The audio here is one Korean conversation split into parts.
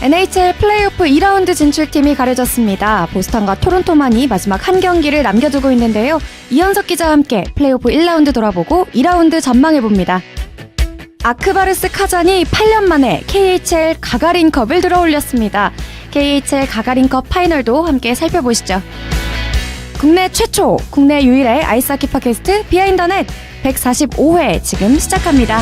NHL 플레이오프 2라운드 진출팀이 가려졌습니다. 보스턴과 토론토만이 마지막 한 경기를 남겨두고 있는데요. 이현석 기자와 함께 플레이오프 1라운드 돌아보고 2라운드 전망해봅니다. 아크바르스 카잔이 8년 만에 KHL 가가린컵을 들어올렸습니다. KHL 가가린컵 파이널도 함께 살펴보시죠. 국내 최초, 국내 유일의 아이스하키 팟캐스트 비하인드 넷 145회 지금 시작합니다.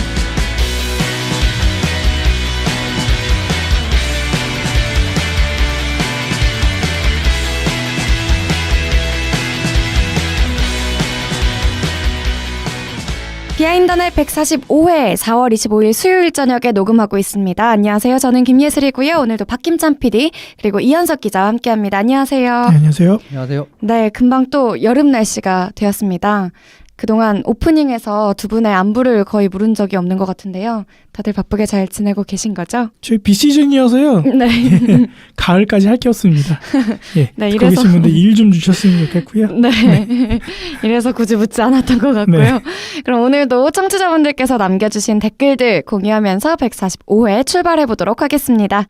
비하인드 넷 145회 4월 25일 수요일 저녁에 녹음하고 있습니다. 안녕하세요. 저는 김예슬이고요. 오늘도 박김찬 PD 그리고 이현석 기자와 함께합니다. 안녕하세요. 네, 안녕하세요. 안녕하세요. 네, 금방 또 여름 날씨가 되었습니다. 그동안 오프닝에서 두 분의 안부를 거의 물은 적이 없는 것 같은데요. 다들 바쁘게 잘 지내고 계신 거죠? 저희 비시즌이어서요. 네. 가을까지 할 게 없습니다. 예, 네, 듣고 계신 분들 일 좀 주셨으면 좋겠고요. 네. 이래서 굳이 묻지 않았던 것 같고요. 네. 그럼 오늘도 청취자분들께서 남겨주신 댓글들 공유하면서 145회 출발해 보도록 하겠습니다.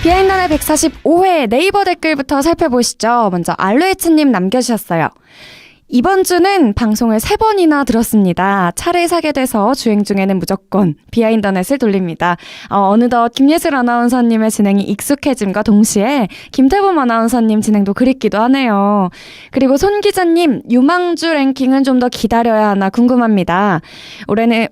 비하인드 넷 145회 네이버 댓글부터 살펴보시죠. 먼저 알로에츠님 남겨주셨어요. 이번 주는 방송을 3번이나 들었습니다. 차를 사게 돼서 주행 중에는 무조건 비하인드 넷을 돌립니다. 어느덧 김예슬 아나운서님의 진행이 익숙해짐과 동시에 김태범 아나운서님 진행도 그립기도 하네요. 그리고 손 기자님, 유망주 랭킹은 좀 더 기다려야 하나 궁금합니다.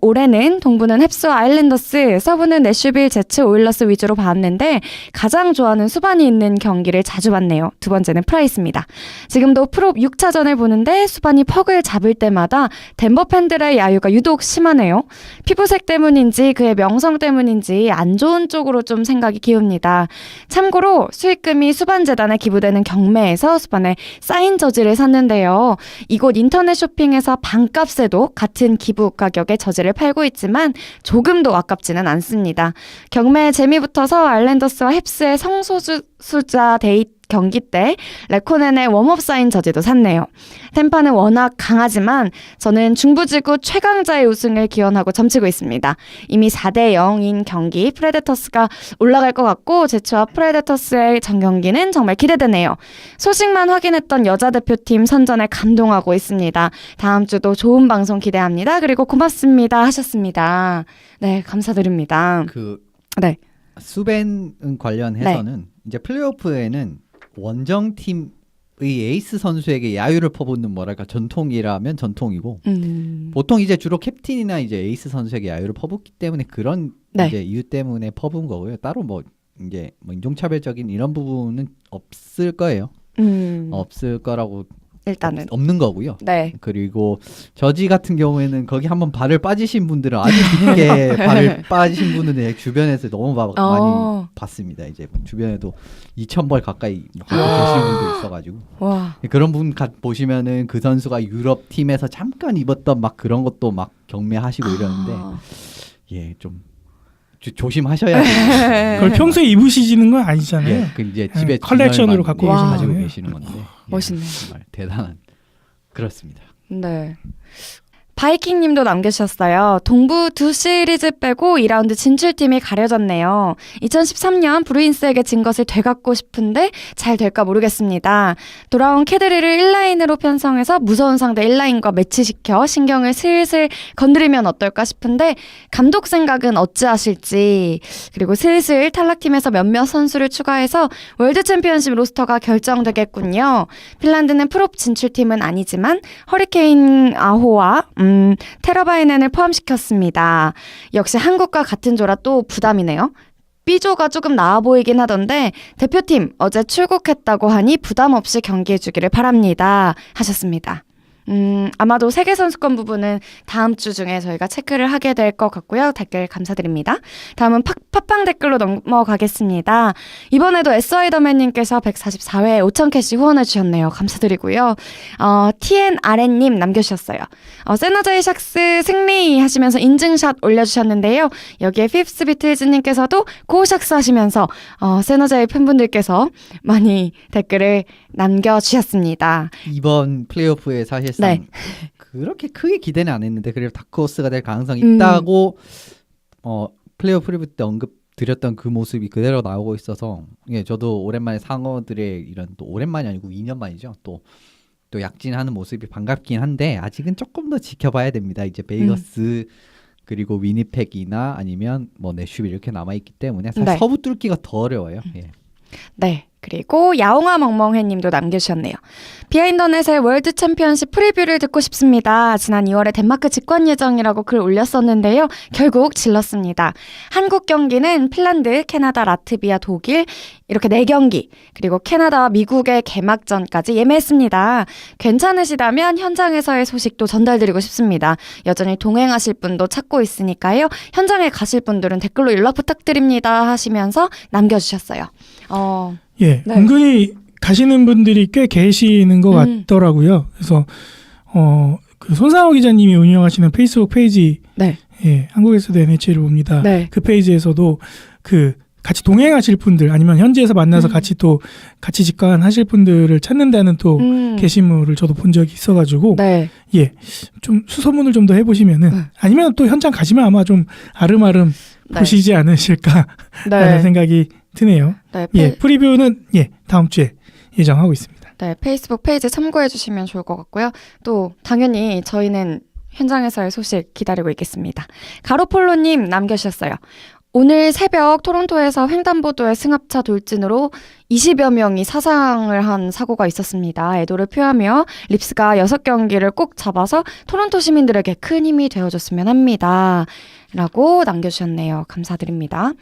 올해는 동부는 헵스와 아일랜더스, 서부는 내슈빌 제츠 오일러스 위주로 봤는데 가장 좋아하는 수반이 있는 경기를 자주 봤네요. 두 번째는 프라이스입니다. 지금도 프로 6차전을 보는데 수반이 퍽을 잡을 때마다 덴버 팬들의 야유가 유독 심하네요. 피부색 때문인지 그의 명성 때문인지 안 좋은 쪽으로 좀 생각이 기웁니다. 참고로 수익금이 수반재단에 기부되는 경매에서 수반의 사인 저지를 샀는데요. 이곳 인터넷 쇼핑에서 반값에도 같은 기부 가격에 저지를 팔고 있지만 조금도 아깝지는 않습니다. 경매에 재미 붙어서 아일랜더스와 헵스의 성소수자 데이트 경기 때 레코넨의 웜업 사인 저지도 샀네요. 템파는 워낙 강하지만 저는 중부지구 최강자의 우승을 기원하고 점치고 있습니다. 이미 4대 0인 경기 프레데터스가 올라갈 것 같고 제츠와 프레데터스의 전경기는 정말 기대되네요. 소식만 확인했던 여자 대표팀 선전에 감동하고 있습니다. 다음 주도 좋은 방송 기대합니다. 그리고 고맙습니다 하셨습니다. 네, 감사드립니다. 네. 수벤 관련해서는 이제 플레이오프에는 원정팀의 에이스 선수에게 야유를 퍼붓는 뭐랄까 전통이라면 전통이고 보통 이제 주로 캡틴이나 이제 에이스 선수에게 야유를 퍼붓기 때문에 그런 네. 이제 이유 때문에 퍼부은 거고요. 따로 뭐 이제 뭐 인종차별적인 이런 부분은 없을 거예요. 없을 거라고 일단은 없는 거고요. 네. 그리고 저지 같은 경우에는 거기 한번 발을 빠지신 분들은 아주 깊게 발을 빠지신 분들은 주변에서 너무 많이 봤습니다. 이제 주변에도 2,000벌 가까이 갖고 계시는 분도 있어가지고 와. 그런 분 보시면은 그 선수가 유럽 팀에서 잠깐 입었던 막 그런 것도 막 경매하시고 이러는데 예, 좀 조심하셔야 돼요. 그걸 평소에 입으시는 건 아니잖아요. 예, 그 이제 집에 컬렉션으로 갖고 가지고 계시는 계시는 건데 멋있네. 정말 대단한 그렇습니다. 네. 바이킹님도 남겨주셨어요. 동부 두 시리즈 빼고 2라운드 진출팀이 가려졌네요. 2013년 브루인스에게 진 것을 되갚고 싶은데 잘 될까 모르겠습니다. 돌아온 캐드리를 1라인으로 편성해서 무서운 상대 1라인과 매치시켜 신경을 슬슬 건드리면 어떨까 싶은데 감독 생각은 어찌하실지, 그리고 슬슬 탈락팀에서 몇몇 선수를 추가해서 월드 챔피언십 로스터가 결정되겠군요. 핀란드는 프로 진출팀은 아니지만 허리케인 아호와 테러바이넨을 포함시켰습니다. 역시 한국과 같은 조라 또 부담이네요. B조가 조금 나아 보이긴 하던데 대표팀 어제 출국했다고 하니 부담 없이 경기해주기를 바랍니다 하셨습니다. 아마도 세계선수권 부분은 다음 주 중에 저희가 체크를 하게 될 것 같고요. 댓글 감사드립니다. 다음은 팟빵 댓글로 넘어가겠습니다. 이번에도 SI더맨님께서 144회 5,000캐시 후원해 주셨네요. 감사드리고요. TNRN님 남겨주셨어요. 세너저이 샥스 승리 하시면서 인증샷 올려주셨는데요. 여기에 핍스 비틀즈님께서도 고샥스 하시면서 세너저이 팬분들께서 많이 댓글을 남겨주셨습니다. 이번 플레이오프에 사실상 네. 그렇게 크게 기대는 안 했는데 그래도 다크호스가 될 가능성이 있다고 플레이오프 프리뷰 때 언급드렸던 그 모습이 그대로 나오고 있어서 예, 저도 오랜만에 상어들의 이런 또 오랜만이 아니고 2년 만이죠. 또 약진하는 모습이 반갑긴 한데 아직은 조금 더 지켜봐야 됩니다. 이제 베이거스 그리고 위니펙이나 아니면 뭐 내슈빌 이렇게 남아있기 때문에 사실 네. 서부 뚫기가 더 어려워요. 예. 네. 그리고 야옹아 멍멍해님도 남겨주셨네요. 비하인더넷의 월드 챔피언십 프리뷰를 듣고 싶습니다. 지난 2월에 덴마크 직관 예정이라고 글 올렸었는데요. 결국 질렀습니다. 한국 경기는 핀란드, 캐나다, 라트비아, 독일 이렇게 4경기 그리고 캐나다와 미국의 개막전까지 예매했습니다. 괜찮으시다면 현장에서의 소식도 전달드리고 싶습니다. 여전히 동행하실 분도 찾고 있으니까요. 현장에 가실 분들은 댓글로 연락 부탁드립니다 하시면서 남겨주셨어요. 예, 네. 은근히 가시는 분들이 꽤 계시는 것 같더라고요. 그래서 그 손상호 기자님이 운영하시는 페이스북 페이지, 네. 예, 한국에서도 NHL을 봅니다. 네. 그 페이지에서도 그 같이 동행하실 분들 아니면 현지에서 만나서 같이 직관하실 분들을 찾는다는 또 게시물을 저도 본 적이 있어가지고 네. 예, 좀 수소문을 좀 더 해보시면은 아니면 또 현장 가시면 아마 좀 아름아름 네. 보시지 않으실까라는 네. 생각이 드네요. 네. 예, 프리뷰는 예 다음 주에 예정하고 있습니다. 네, 페이스북 페이지 참고해 주시면 좋을 것 같고요. 또 당연히 저희는 현장에서의 소식 기다리고 있겠습니다. 가로폴로님 남겨주셨어요. 오늘 새벽 토론토에서 횡단보도의 승합차 돌진으로 20여 명이 사상을 한 사고가 있었습니다. 애도를 표하며 립스가 6경기를 꼭 잡아서 토론토 시민들에게 큰 힘이 되어줬으면 합니다. 라고 남겨주셨네요. 감사드립니다.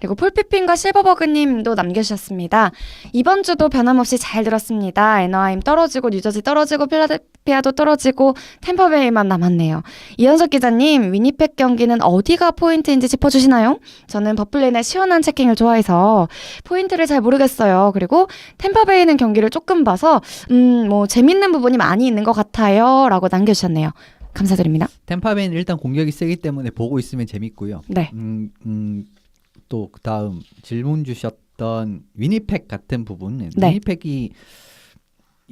그리고 폴피핀과 실버버그님도 남겨주셨습니다. 이번 주도 변함없이 잘 들었습니다. 애너하임 떨어지고 뉴저지 떨어지고 필라델피아도 떨어지고 템퍼베이만 남았네요. 이현석 기자님, 위니펙 경기는 어디가 포인트인지 짚어주시나요? 저는 버플린의 시원한 체킹을 좋아해서 포인트를 잘 모르겠어요. 그리고 템퍼베이는 경기를 조금 봐서 뭐 재밌는 부분이 많이 있는 것 같아요. 라고 남겨주셨네요. 감사드립니다. 템파베이는 일단 공격이 세기 때문에 보고 있으면 재밌고요. 네. 또 그다음 질문 주셨던 위니펙 같은 부분은 네. 위니펙이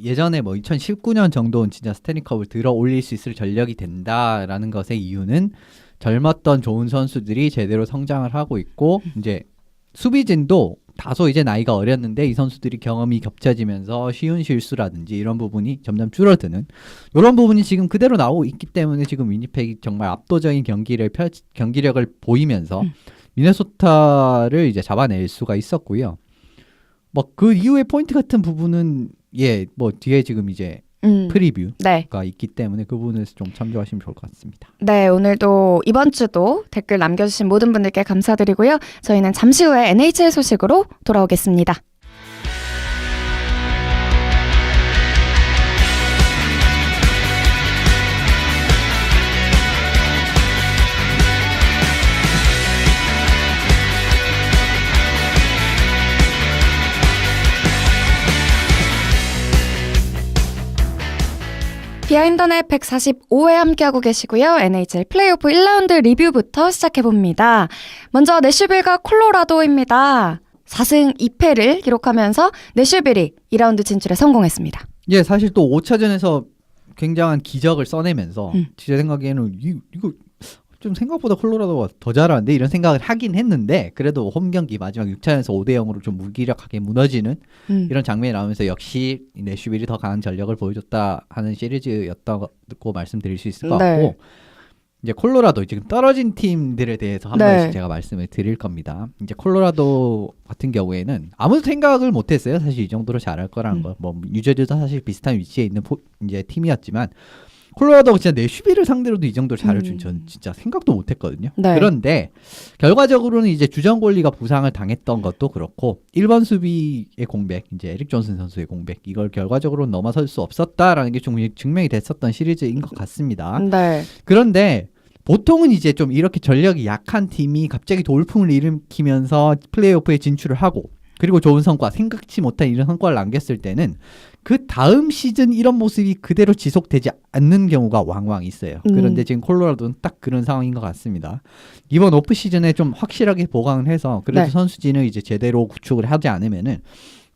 예전에 뭐 2019년 정도는 진짜 스탠리컵을 들어 올릴 수 있을 전력이 된다라는 것의 이유는 젊었던 좋은 선수들이 제대로 성장을 하고 있고 이제 수비진도 다소 이제 나이가 어렸는데 이 선수들이 경험이 겹쳐지면서 쉬운 실수라든지 이런 부분이 점점 줄어드는 이런 부분이 지금 그대로 나오고 있기 때문에 지금 위니펙이 정말 압도적인 경기력을 보이면서 미네소타를 이제 잡아낼 수가 있었고요. 뭐 그 이후의 포인트 같은 부분은 예, 뭐 뒤에 지금 이제 프리뷰가 네. 있기 때문에 그 부분에서 좀 참조하시면 좋을 것 같습니다. 네, 오늘도 이번 주도 댓글 남겨주신 모든 분들께 감사드리고요. 저희는 잠시 후에 NHL 소식으로 돌아오겠습니다. 비하인더넷 145회 함께하고 계시고요. NHL 플레이오프 1라운드 리뷰부터 시작해봅니다. 먼저 내슈빌과 콜로라도입니다. 4승 2패를 기록하면서 내슈빌이 2라운드 진출에 성공했습니다. 예, 사실 또 5차전에서 굉장한 기적을 써내면서 제 생각에는 이거 좀 생각보다 콜로라도가 더 잘하는데 이런 생각을 하긴 했는데 그래도 홈 경기 마지막 6차전에서 5대0으로 좀 무기력하게 무너지는 이런 장면이 나오면서 역시 내슈빌이 더 강한 전력을 보여줬다 하는 시리즈였다고 말씀드릴 수 있을 것 같고 네. 이제 콜로라도 지금 떨어진 팀들에 대해서 한 네. 번씩 제가 말씀을 드릴 겁니다. 이제 콜로라도 같은 경우에는 아무도 생각을 못했어요. 사실 이 정도로 잘할 거라는 거. 뭐 뉴저지도 사실 비슷한 위치에 있는 이제 팀이었지만 콜로라도가 진짜 내슈빌을 상대로도 이 정도로 잘할 줄 전 진짜 생각도 못했거든요. 네. 그런데 결과적으로는 이제 주전골리가 부상을 당했던 것도 그렇고 1번 수비의 공백, 이제 에릭 존슨 선수의 공백 이걸 결과적으로 넘어설 수 없었다라는 게 좀 증명이 됐었던 시리즈인 것 같습니다. 네. 그런데 보통은 이제 좀 이렇게 전력이 약한 팀이 갑자기 돌풍을 일으키면서 플레이오프에 진출을 하고 그리고 좋은 성과, 생각지 못한 이런 성과를 남겼을 때는 그 다음 시즌 이런 모습이 그대로 지속되지 않는 경우가 왕왕 있어요. 그런데 지금 콜로라도는 딱 그런 상황인 것 같습니다. 이번 오프 시즌에 좀 확실하게 보강을 해서 그래도 네. 선수진을 이제 제대로 구축을 하지 않으면은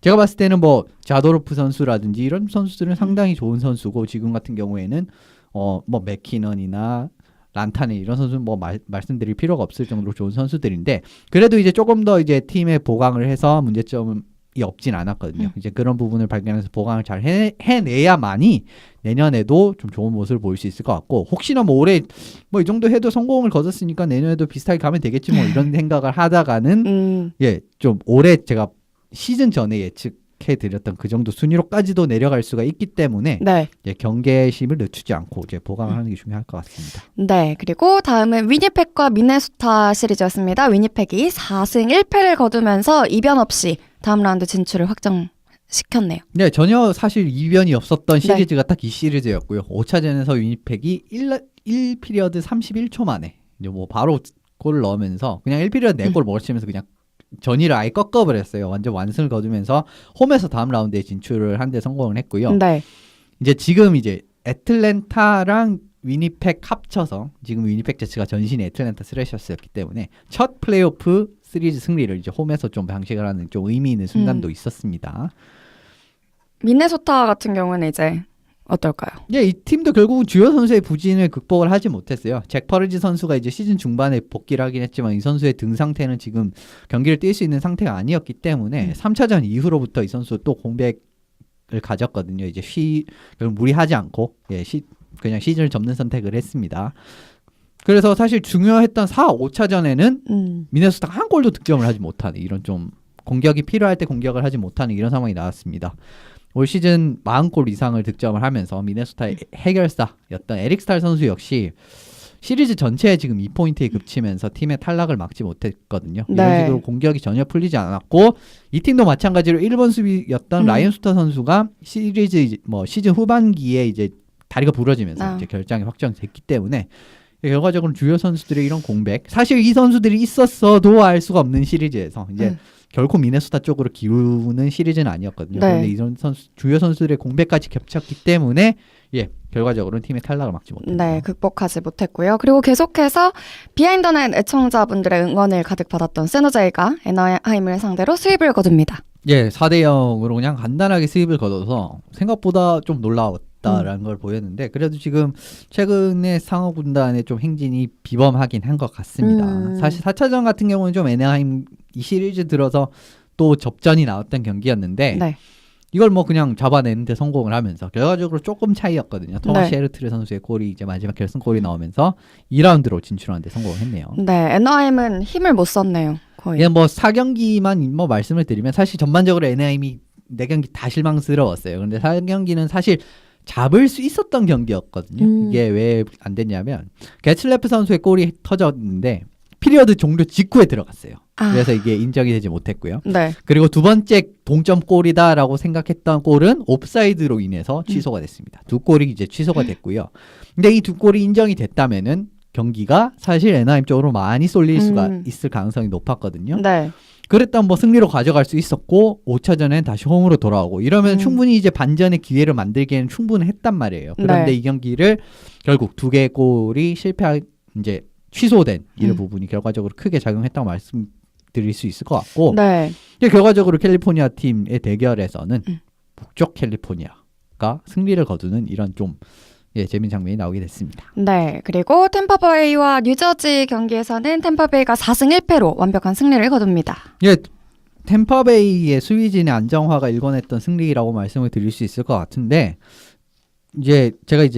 제가 봤을 때는 뭐 자도로프 선수라든지 이런 선수들은 상당히 좋은 선수고 지금 같은 경우에는 뭐 맥키넌이나 란타네 이런 선수는 뭐 말씀드릴 필요가 없을 정도로 좋은 선수들인데 그래도 이제 조금 더 이제 팀에 보강을 해서 문제점이 없진 않았거든요. 이제 그런 부분을 발견해서 보강을 잘 해내야만이 내년에도 좀 좋은 모습을 보일 수 있을 것 같고 혹시나 뭐 올해 뭐 이 정도 해도 성공을 거뒀으니까 내년에도 비슷하게 가면 되겠지 뭐 이런 생각을 하다가는 예, 좀 올해 제가 시즌 전에 예측해드렸던 그 정도 순위로까지도 내려갈 수가 있기 때문에 네. 예, 경계심을 늦추지 않고 이제 보강을 하는 게 중요할 것 같습니다. 네, 그리고 다음은 위니펙과 미네소타 시리즈였습니다. 위니펙이 4승 1패를 거두면서 이변 없이 다음 라운드 진출을 확정시켰네요. 네, 전혀 사실 이변이 없었던 시리즈가 딱 이 시리즈였고요. 5차전에서 위니펙이 1피리어드 31초 만에 이제 뭐 바로 골을 넣으면서 그냥 1피리어드 4골 몰아치면서 그냥 전의를 아예 꺾어버렸어요. 완전 완승을 거두면서 홈에서 다음 라운드에 진출을 한 데 성공을 했고요. 네. 이제 지금 이제 애틀랜타랑 위니펙 합쳐서 지금 위니펙 자체가 전신이 애틀랜타 스레셔스였기 때문에 첫 플레이오프 시리즈 승리를 이제 홈에서 좀 방식을 하는 좀 의미 있는 순간도 있었습니다. 미네소타 같은 경우는 이제 어떨까요? 예, 이 팀도 결국은 주요 선수의 부진을 극복을 하지 못했어요. 잭 퍼리지 선수가 이제 시즌 중반에 복귀를 하긴 했지만 이 선수의 등 상태는 지금 경기를 뛸 수 있는 상태가 아니었기 때문에 3차전 이후로부터 이 선수 또 공백을 가졌거든요. 이제 결국 무리하지 않고 그냥 시즌을 접는 선택을 했습니다. 그래서 사실 중요했던 4, 5차전에는 미네소타가 한 골도 득점을 하지 못하는 이런 좀 공격이 필요할 때 공격을 하지 못하는 이런 상황이 나왔습니다. 올 시즌 40골 이상을 득점을 하면서 미네소타의 해결사였던 에릭 스탈 선수 역시 시리즈 전체에 지금 2포인트에 급치면서 팀의 탈락을 막지 못했거든요. 네. 이런 식으로 공격이 전혀 풀리지 않았고 이 팀도 마찬가지로 1번 수비였던 라이언 수터 선수가 시리즈 뭐 시즌 후반기에 이제 다리가 부러지면서 이제 결장이 확정됐기 때문에 결과적으로 주요 선수들의 이런 공백 사실 이 선수들이 있었어도 알 수가 없는 시리즈에서 이제 결코 미네소타 쪽으로 기우는 시리즈는 아니었거든요. 네. 그런데 이런 주요 선수들의 공백까지 겹쳤기 때문에 결과적으로는 팀의 탈락을 막지 못했네요. 네, 극복하지 못했고요. 그리고 계속해서 비하인드는 애청자분들의 응원을 가득 받았던 세노자이가 애나하임을 상대로 수입을 거둡니다. 예, 4대 0으로 그냥 간단하게 수입을 거둬서 생각보다 좀 놀라웠다라는 걸 보였는데 그래도 지금 최근에 상어 군단의 좀 행진이 비범하긴 한 것 같습니다. 사실 4차전 같은 경우는 좀 애나하임 이 시리즈 들어서 또 접전이 나왔던 경기였는데 네. 이걸 뭐 그냥 잡아내는데 성공을 하면서 결과적으로 조금 차이였거든요. 토마시 에르트레 선수의 골이 이제 마지막 결승골이 나오면서 2라운드로 진출하는데 성공했네요. 네, 애나하임은 힘을 못 썼네요. 거의. 예, 뭐 4경기만 뭐 말씀을 드리면 사실 전반적으로 애나하임이 4경기 다 실망스러웠어요. 그런데 4경기는 사실 잡을 수 있었던 경기였거든요. 이게 왜 안 됐냐면 게츠레프 선수의 골이 터졌는데 피리어드 종료 직후에 들어갔어요. 그래서 이게 인정이 되지 못했고요. 네. 그리고 두 번째 동점골이다라고 생각했던 골은 옵사이드로 인해서 취소가 됐습니다. 두 골이 이제 취소가 됐고요. 근데 이 두 골이 인정이 됐다면은 경기가 사실 애나임 쪽으로 많이 쏠릴 수가 있을 가능성이 높았거든요. 네. 그랬다면 뭐 승리로 가져갈 수 있었고 5차전엔 다시 홈으로 돌아오고 이러면 충분히 이제 반전의 기회를 만들기에는 충분했단 말이에요. 그런데 네. 이 경기를 결국 두 개의 골이 이제 취소된 이런 부분이 결과적으로 크게 작용했다고 말씀드릴 수 있을 것 같고 네. 결과적으로 캘리포니아 팀의 대결에서는 북쪽 캘리포니아가 승리를 거두는 이런 좀 재미있는 장면이 나오게 됐습니다. 네. 그리고 템파베이와 뉴저지 경기에서는 템파베이가 4승 1패로 완벽한 승리를 거둡니다. 예, 템파베이의 수비진의 안정화가 일궈냈던 승리라고 말씀을 드릴 수 있을 것 같은데 제가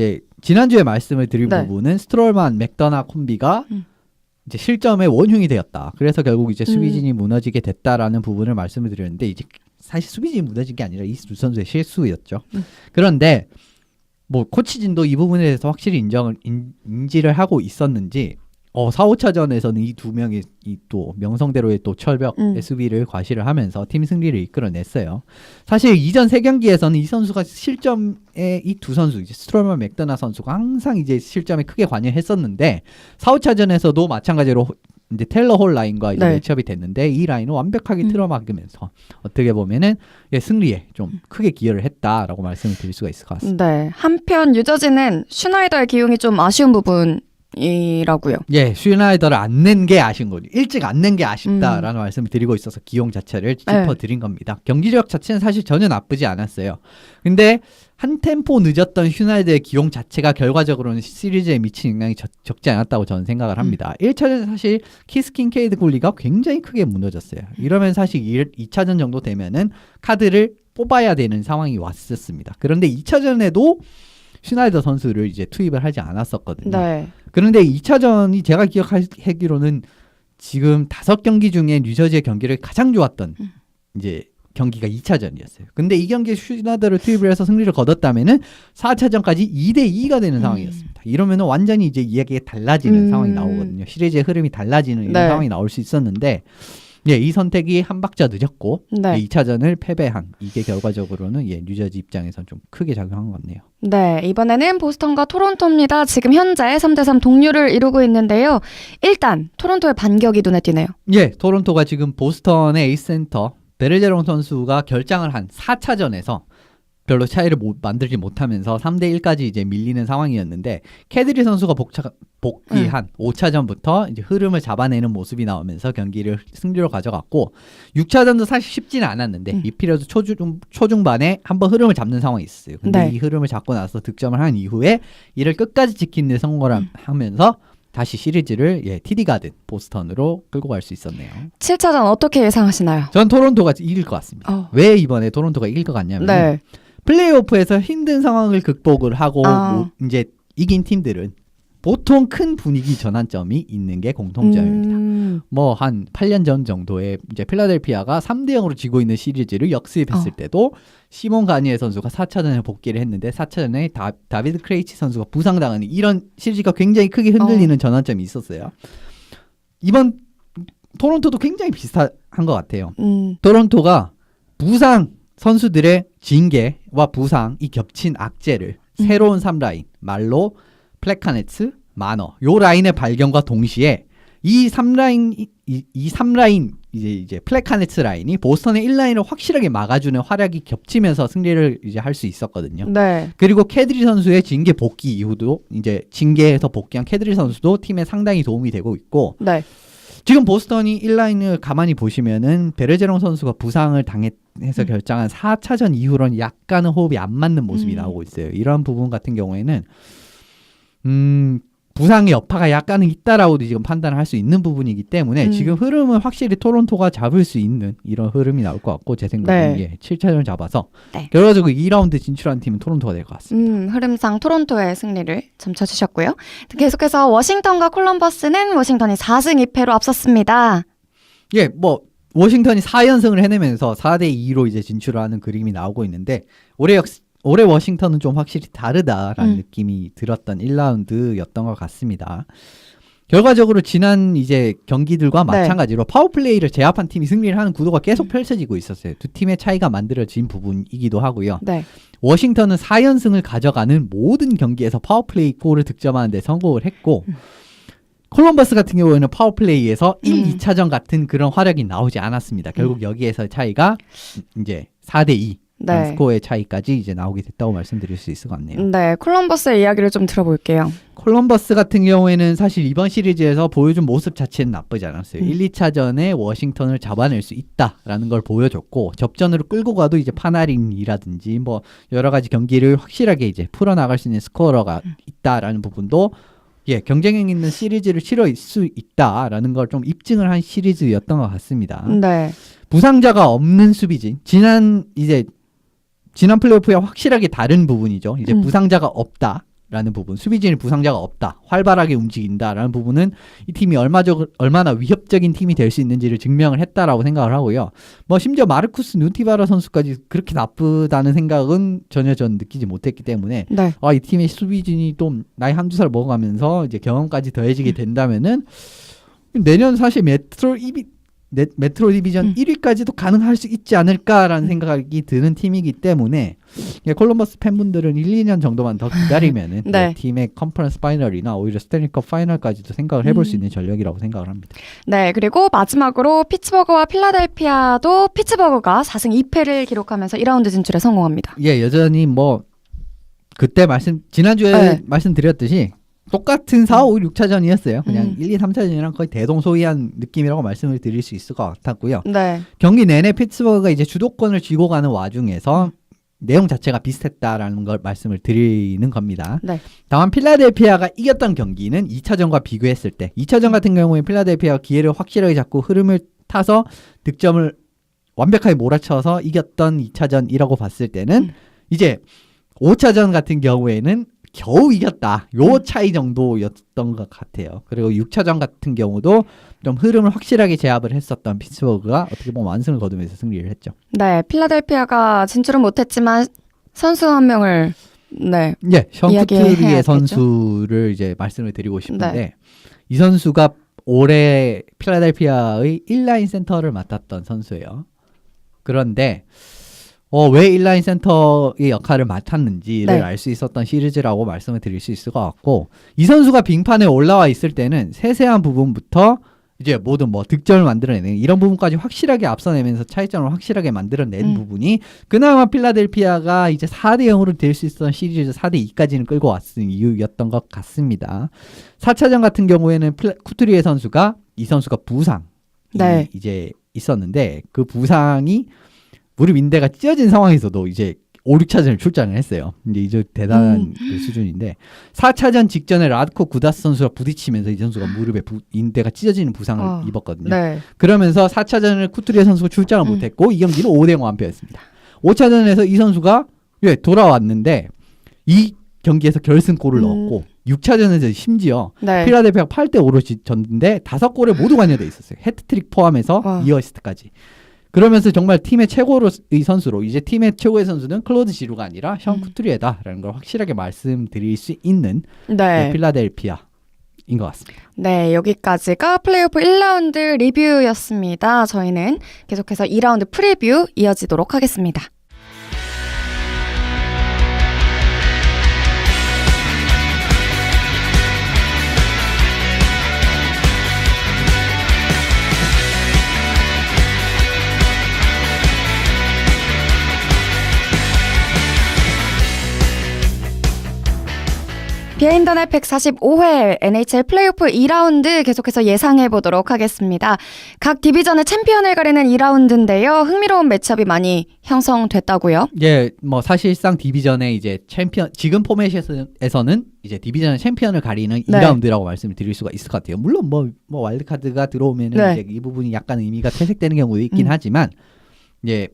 지난주에 말씀을 드린 부분은 스트롤만 맥더나 콤비가 이제 실점의 원흉이 되었다. 그래서 결국 이제 수비진이 무너지게 됐다라는 부분을 말씀을 드렸는데 이제 사실 수비진이 무너진 게 아니라 이 두 선수의 실수였죠. 그런데 뭐 코치진도 이 부분에 대해서 확실히 인지를 하고 있었는지 4, 5차전에서는 이 두 명이 또 명성대로의 또 철벽의 수비를 과시를 하면서 팀 승리를 이끌어냈어요. 사실 이전 3경기에서는 이 선수가 실점에 이 두 선수 이제 스트롤만 맥더나 선수가 항상 이제 실점에 크게 관여했었는데 4, 5차전에서도 마찬가지로 이제 텔러 홀 라인과 이제 매치업이 됐는데 이 라인을 완벽하게 틀어막으면서 어떻게 보면은 승리에 좀 크게 기여를 했다라고 말씀을 드릴 수가 있을 것 같습니다. 네. 한편 뉴저지는 슈나이더의 기용이 좀 아쉬운 부분이라고요. 예, 슈나이더를 안 낸 게 아쉬운 거죠. 일찍 안 낸 게 아쉽다라는 말씀을 드리고 있어서 기용 자체를 짚어드린 겁니다. 경기력 자체는 사실 전혀 나쁘지 않았어요. 근데 한 템포 늦었던 슈나이더의 기용 자체가 결과적으로는 시리즈에 미친 영향이 적지 않았다고 저는 생각을 합니다. 1차전 사실 키스 킨케이드 굴리가 굉장히 크게 무너졌어요. 이러면 사실 2차전 정도 되면은 카드를 뽑아야 되는 상황이 왔었습니다. 그런데 2차전에도 슈나이더 선수를 이제 투입을 하지 않았었거든요. 네. 그런데 2차전이 제가 기억하기로는 지금 5경기 중에 뉴저지의 경기를 가장 좋았던 이제 경기가 2차전이었어요. 근데 이 경기에 슈나더를 투입을 해서 승리를 거뒀다면은 4차전까지 2대2가 되는 상황이었습니다. 이러면은 완전히 이제 이야기가 달라지는 상황이 나오거든요. 시리즈의 흐름이 달라지는 이런 상황이 나올 수 있었는데 예, 이 선택이 한 박자 늦었고 네. 2차전을 패배한 이게 결과적으로는 예, 뉴저지 입장에선 좀 크게 작용한 것 같네요. 네, 이번에는 보스턴과 토론토입니다. 지금 현재 3대3 동률을 이루고 있는데요. 일단 토론토의 반격이 눈에 띄네요. 예, 토론토가 지금 보스턴의 에이스 센터 베르제롱 선수가 결장을 한 4차전에서 별로 차이를 만들지 못하면서 3대1까지 이제 밀리는 상황이었는데 캐드리 선수가 복귀한 5차전부터 이제 흐름을 잡아내는 모습이 나오면서 경기를 승리로 가져갔고 6차전도 사실 쉽지는 않았는데 이 피리어드 초중반에 한번 흐름을 잡는 상황이 있었어요. 근데 이 흐름을 잡고 나서 득점을 한 이후에 이를 끝까지 지키는 데 성공을 하면서 다시 시리즈를 TD 가든 보스턴으로 끌고 갈 수 있었네요. 7차전 어떻게 예상하시나요? 전 토론토가 이길 것 같습니다. 왜 이번에 토론토가 이길 것 같냐면 플레이오프에서 힘든 상황을 극복을 하고 이제 이긴 팀들은 보통 큰 분위기 전환점이 있는 게 공통점입니다. 뭐 한 8년 전 정도에 이제 필라델피아가 3대0으로 지고 있는 시리즈를 역습했을 때도 시몬 가니에 선수가 4차전에 복귀를 했는데 4차전에 다비드 크레이치 선수가 부상당하는 이런 시리즈가 굉장히 크게 흔들리는 전환점이 있었어요. 이번 토론토도 굉장히 비슷한 것 같아요. 토론토가 부상 선수들의 징계와 부상이 겹친 악재를 새로운 3라인 말로 플래카네츠, 마너 요 라인의 발견과 동시에 이 3라인 이제 플래카네츠 라인이 보스턴의 1라인을 확실하게 막아주는 활약이 겹치면서 승리를 이제 할 수 있었거든요. 네. 그리고 캐드리 선수의 징계 복귀 이후도 이제 징계에서 복귀한 캐드리 선수도 팀에 상당히 도움이 되고 있고 지금 보스턴이 1라인을 가만히 보시면은 베르제롱 선수가 부상을 당해서 결장한 4차전 이후로는 약간은 호흡이 안 맞는 모습이 나오고 있어요. 이런 부분 같은 경우에는 부상의 여파가 약간은 있다라고도 지금 판단을 할 수 있는 부분이기 때문에 지금 흐름은 확실히 토론토가 잡을 수 있는 이런 흐름이 나올 것 같고 제 생각엔 7차전을 잡아서 결과적으로 2라운드 진출한 팀은 토론토가 될 것 같습니다. 흐름상 토론토의 승리를 점쳐주셨고요. 계속해서 워싱턴과 콜럼버스는 워싱턴이 4승 2패로 앞섰습니다. 예, 뭐 워싱턴이 4연승을 해내면서 4대2로 이제 진출하는 그림이 나오고 있는데 올해 워싱턴은 좀 확실히 다르다라는 느낌이 들었던 1라운드였던 것 같습니다. 결과적으로 지난 이제 경기들과 마찬가지로 파워플레이를 제압한 팀이 승리를 하는 구도가 계속 펼쳐지고 있었어요. 두 팀의 차이가 만들어진 부분이기도 하고요. 워싱턴은 4연승을 가져가는 모든 경기에서 파워플레이 골을 득점하는 데 성공을 했고 콜럼버스 같은 경우에는 파워플레이에서 1, 2차전 같은 그런 활약이 나오지 않았습니다. 결국 여기에서 차이가 이제 4대2 스코어의 차이까지 이제 나오게 됐다고 말씀드릴 수 있을 것 같네요. 네, 콜럼버스의 이야기를 좀 들어볼게요. 콜럼버스 같은 경우에는 사실 이번 시리즈에서 보여준 모습 자체는 나쁘지 않았어요. 1, 2차전에 워싱턴을 잡아낼 수 있다라는 걸 보여줬고 접전으로 끌고 가도 이제 파나린이라든지 뭐 여러 가지 경기를 확실하게 이제 풀어나갈 수 있는 스코어러가 있다라는 부분도 경쟁력 있는 시리즈를 치러일 수 있다라는 걸 좀 입증을 한 시리즈였던 것 같습니다. 부상자가 없는 수비진 지난 플레이오프와 확실하게 다른 부분이죠. 이제 부상자가 없다라는 부분, 수비진이 부상자가 없다, 활발하게 움직인다라는 부분은 이 팀이 얼마나 위협적인 팀이 될 수 있는지를 증명을 했다라고 생각을 하고요. 뭐 심지어 마르쿠스 누티바라 선수까지 그렇게 나쁘다는 생각은 전혀 전 느끼지 못했기 때문에 이 팀의 수비진이 좀 나이 한두 살 먹어가면서 이제 경험까지 더해지게 된다면은 내년 사실 메트로 디비전 1위까지도 가능할 수 있지 않을까라는 생각이 드는 팀이기 때문에 콜럼버스 팬분들은 1, 2년 정도만 더 기다리면은 팀의 컨퍼런스 파이널이나 오히려 스탠리컵 파이널까지도 생각을 해볼 수 있는 전력이라고 생각을 합니다. 네, 그리고 마지막으로 피츠버그와 필라델피아도 피츠버그가 4승 2패를 기록하면서 2라운드 진출에 성공합니다. 여전히 뭐 그때 지난주에 말씀드렸듯이 똑같은 4, 5, 6차전이었어요. 그냥 1, 2, 3차전이랑 거의 대동소이한 느낌이라고 말씀을 드릴 수 있을 것 같았고요. 경기 내내 피츠버그가 이제 주도권을 쥐고 가는 와중에서 내용 자체가 비슷했다라는 걸 말씀을 드리는 겁니다. 네. 다만 필라델피아가 이겼던 경기는 2차전과 비교했을 때 2차전 같은 경우에 필라델피아가 기회를 확실하게 잡고 흐름을 타서 득점을 완벽하게 몰아쳐서 이겼던 2차전이라고 봤을 때는 이제 5차전 같은 경우에는 겨우 이겼다. 요 차이 정도였던 것 같아요. 그리고 6차전 같은 경우도 좀 흐름을 확실하게 제압을 했었던 피츠버그가 어떻게 보면 완승을 거두면서 승리를 했죠. 네, 필라델피아가 진출은 못했지만 선수 한 명을 네, 예, 션 이야기해야 쿠투리에 되죠. 선수를 이제 말씀을 드리고 싶은데 네. 이 선수가 올해 필라델피아의 1라인 센터를 맡았던 선수예요. 그런데 왜 1라인 센터의 역할을 맡았는지를 네. 알 수 있었던 시리즈라고 말씀을 드릴 수 있을 것 같고 이 선수가 빙판에 올라와 있을 때는 세세한 부분부터 이제 모든 뭐 득점을 만들어내는 이런 부분까지 확실하게 앞서내면서 차이점을 확실하게 만들어낸 부분이 그나마 필라델피아가 이제 4대 0으로 될 수 있었던 시리즈 4대 2까지는 끌고 왔은 이유였던 것 같습니다. 4차전 같은 경우에는 쿠트리에 선수가 이 선수가 부상이 네. 이제 있었는데 그 부상이 무릎 인대가 찢어진 상황에서도 이제 5, 6차전을 출장을 했어요. 근데 이제 대단한 그 수준인데 4차전 직전에 라드코 구다스 선수가 부딪히면서 이 선수가 무릎에 인대가 찢어지는 부상을 입었거든요. 네. 그러면서 4차전을 쿠트리에 선수가 출장을 못했고 이 경기는 5대0 완패였습니다. 5차전에서 이 선수가 돌아왔는데 이 경기에서 결승골을 넣었고 6차전에서 심지어 네. 필라델피아가 8대5로 졌는데 5골에 모두 관여돼 있었어요. 해트트릭 포함해서 2어시스트까지. 그러면서 정말 팀의 최고의 선수로 이제 팀의 최고의 선수는 클로드 지루가 아니라 션 쿠트리에다라는 걸 확실하게 말씀드릴 수 있는 네. 필라델피아인 것 같습니다. 네, 여기까지가 플레이오프 1라운드 리뷰였습니다. 저희는 계속해서 2라운드 프리뷰 이어지도록 하겠습니다. 비하인드넷 145회 NHL 플레이오프 2라운드 계속해서 예상해 보도록 하겠습니다. 각 디비전의 챔피언을 가리는 2라운드인데요. 흥미로운 매치업이 많이 형성됐다고요? 예, 뭐 사실상 디비전의 이제 챔피언 지금 포맷에서는 이제 디비전의 챔피언을 가리는 네. 2라운드라고 말씀을 드릴 수가 있을 것 같아요. 물론 뭐 와일드카드가 들어오면은 네. 이제 이 부분이 약간 의미가 퇴색되는 경우도 있긴 하지만 예.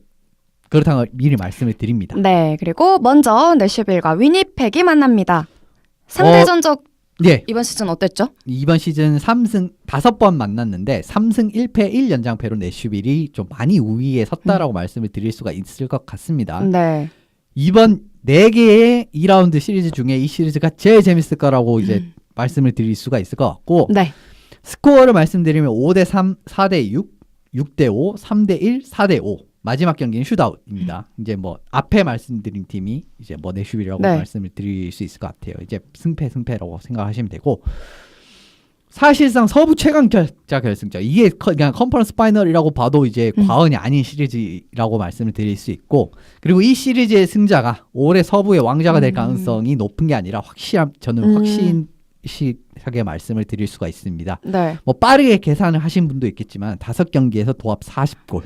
그렇다고 미리 말씀을 드립니다. 네, 그리고 먼저 내슈빌과 위니펙이 만납니다. 상대 전적 예. 이번 시즌 어땠죠? 이번 시즌 3승 5번 만났는데 3승 1패 1연장패로 내슈빌이 좀 많이 우위에 섰다라고 말씀을 드릴 수가 있을 것 같습니다. 네. 이번 4개의 2라운드 시리즈 중에 이 시리즈가 제일 재밌을 거라고 이제 말씀을 드릴 수가 있을 것 같고 네. 스코어를 말씀드리면 5대3, 4대6, 6대5, 3대1, 4대5 마지막 경기는 슈트아웃입니다. 이제 뭐 앞에 말씀드린 팀이 이제 뭐 내슈빌이라고 네. 말씀을 드릴 수 있을 것 같아요. 이제 승패라고 생각하시면 되고 사실상 서부 최강자 결승전 이게 그냥 컨퍼런스 파이널이라고 봐도 이제 과언이 아닌 시리즈라고 말씀을 드릴 수 있고 그리고 이 시리즈의 승자가 올해 서부의 왕자가 될 가능성이 높은 게 아니라 저는 확실하게 말씀을 드릴 수가 있습니다. 네. 뭐 빠르게 계산을 하신 분도 있겠지만 5경기에서 도합 40골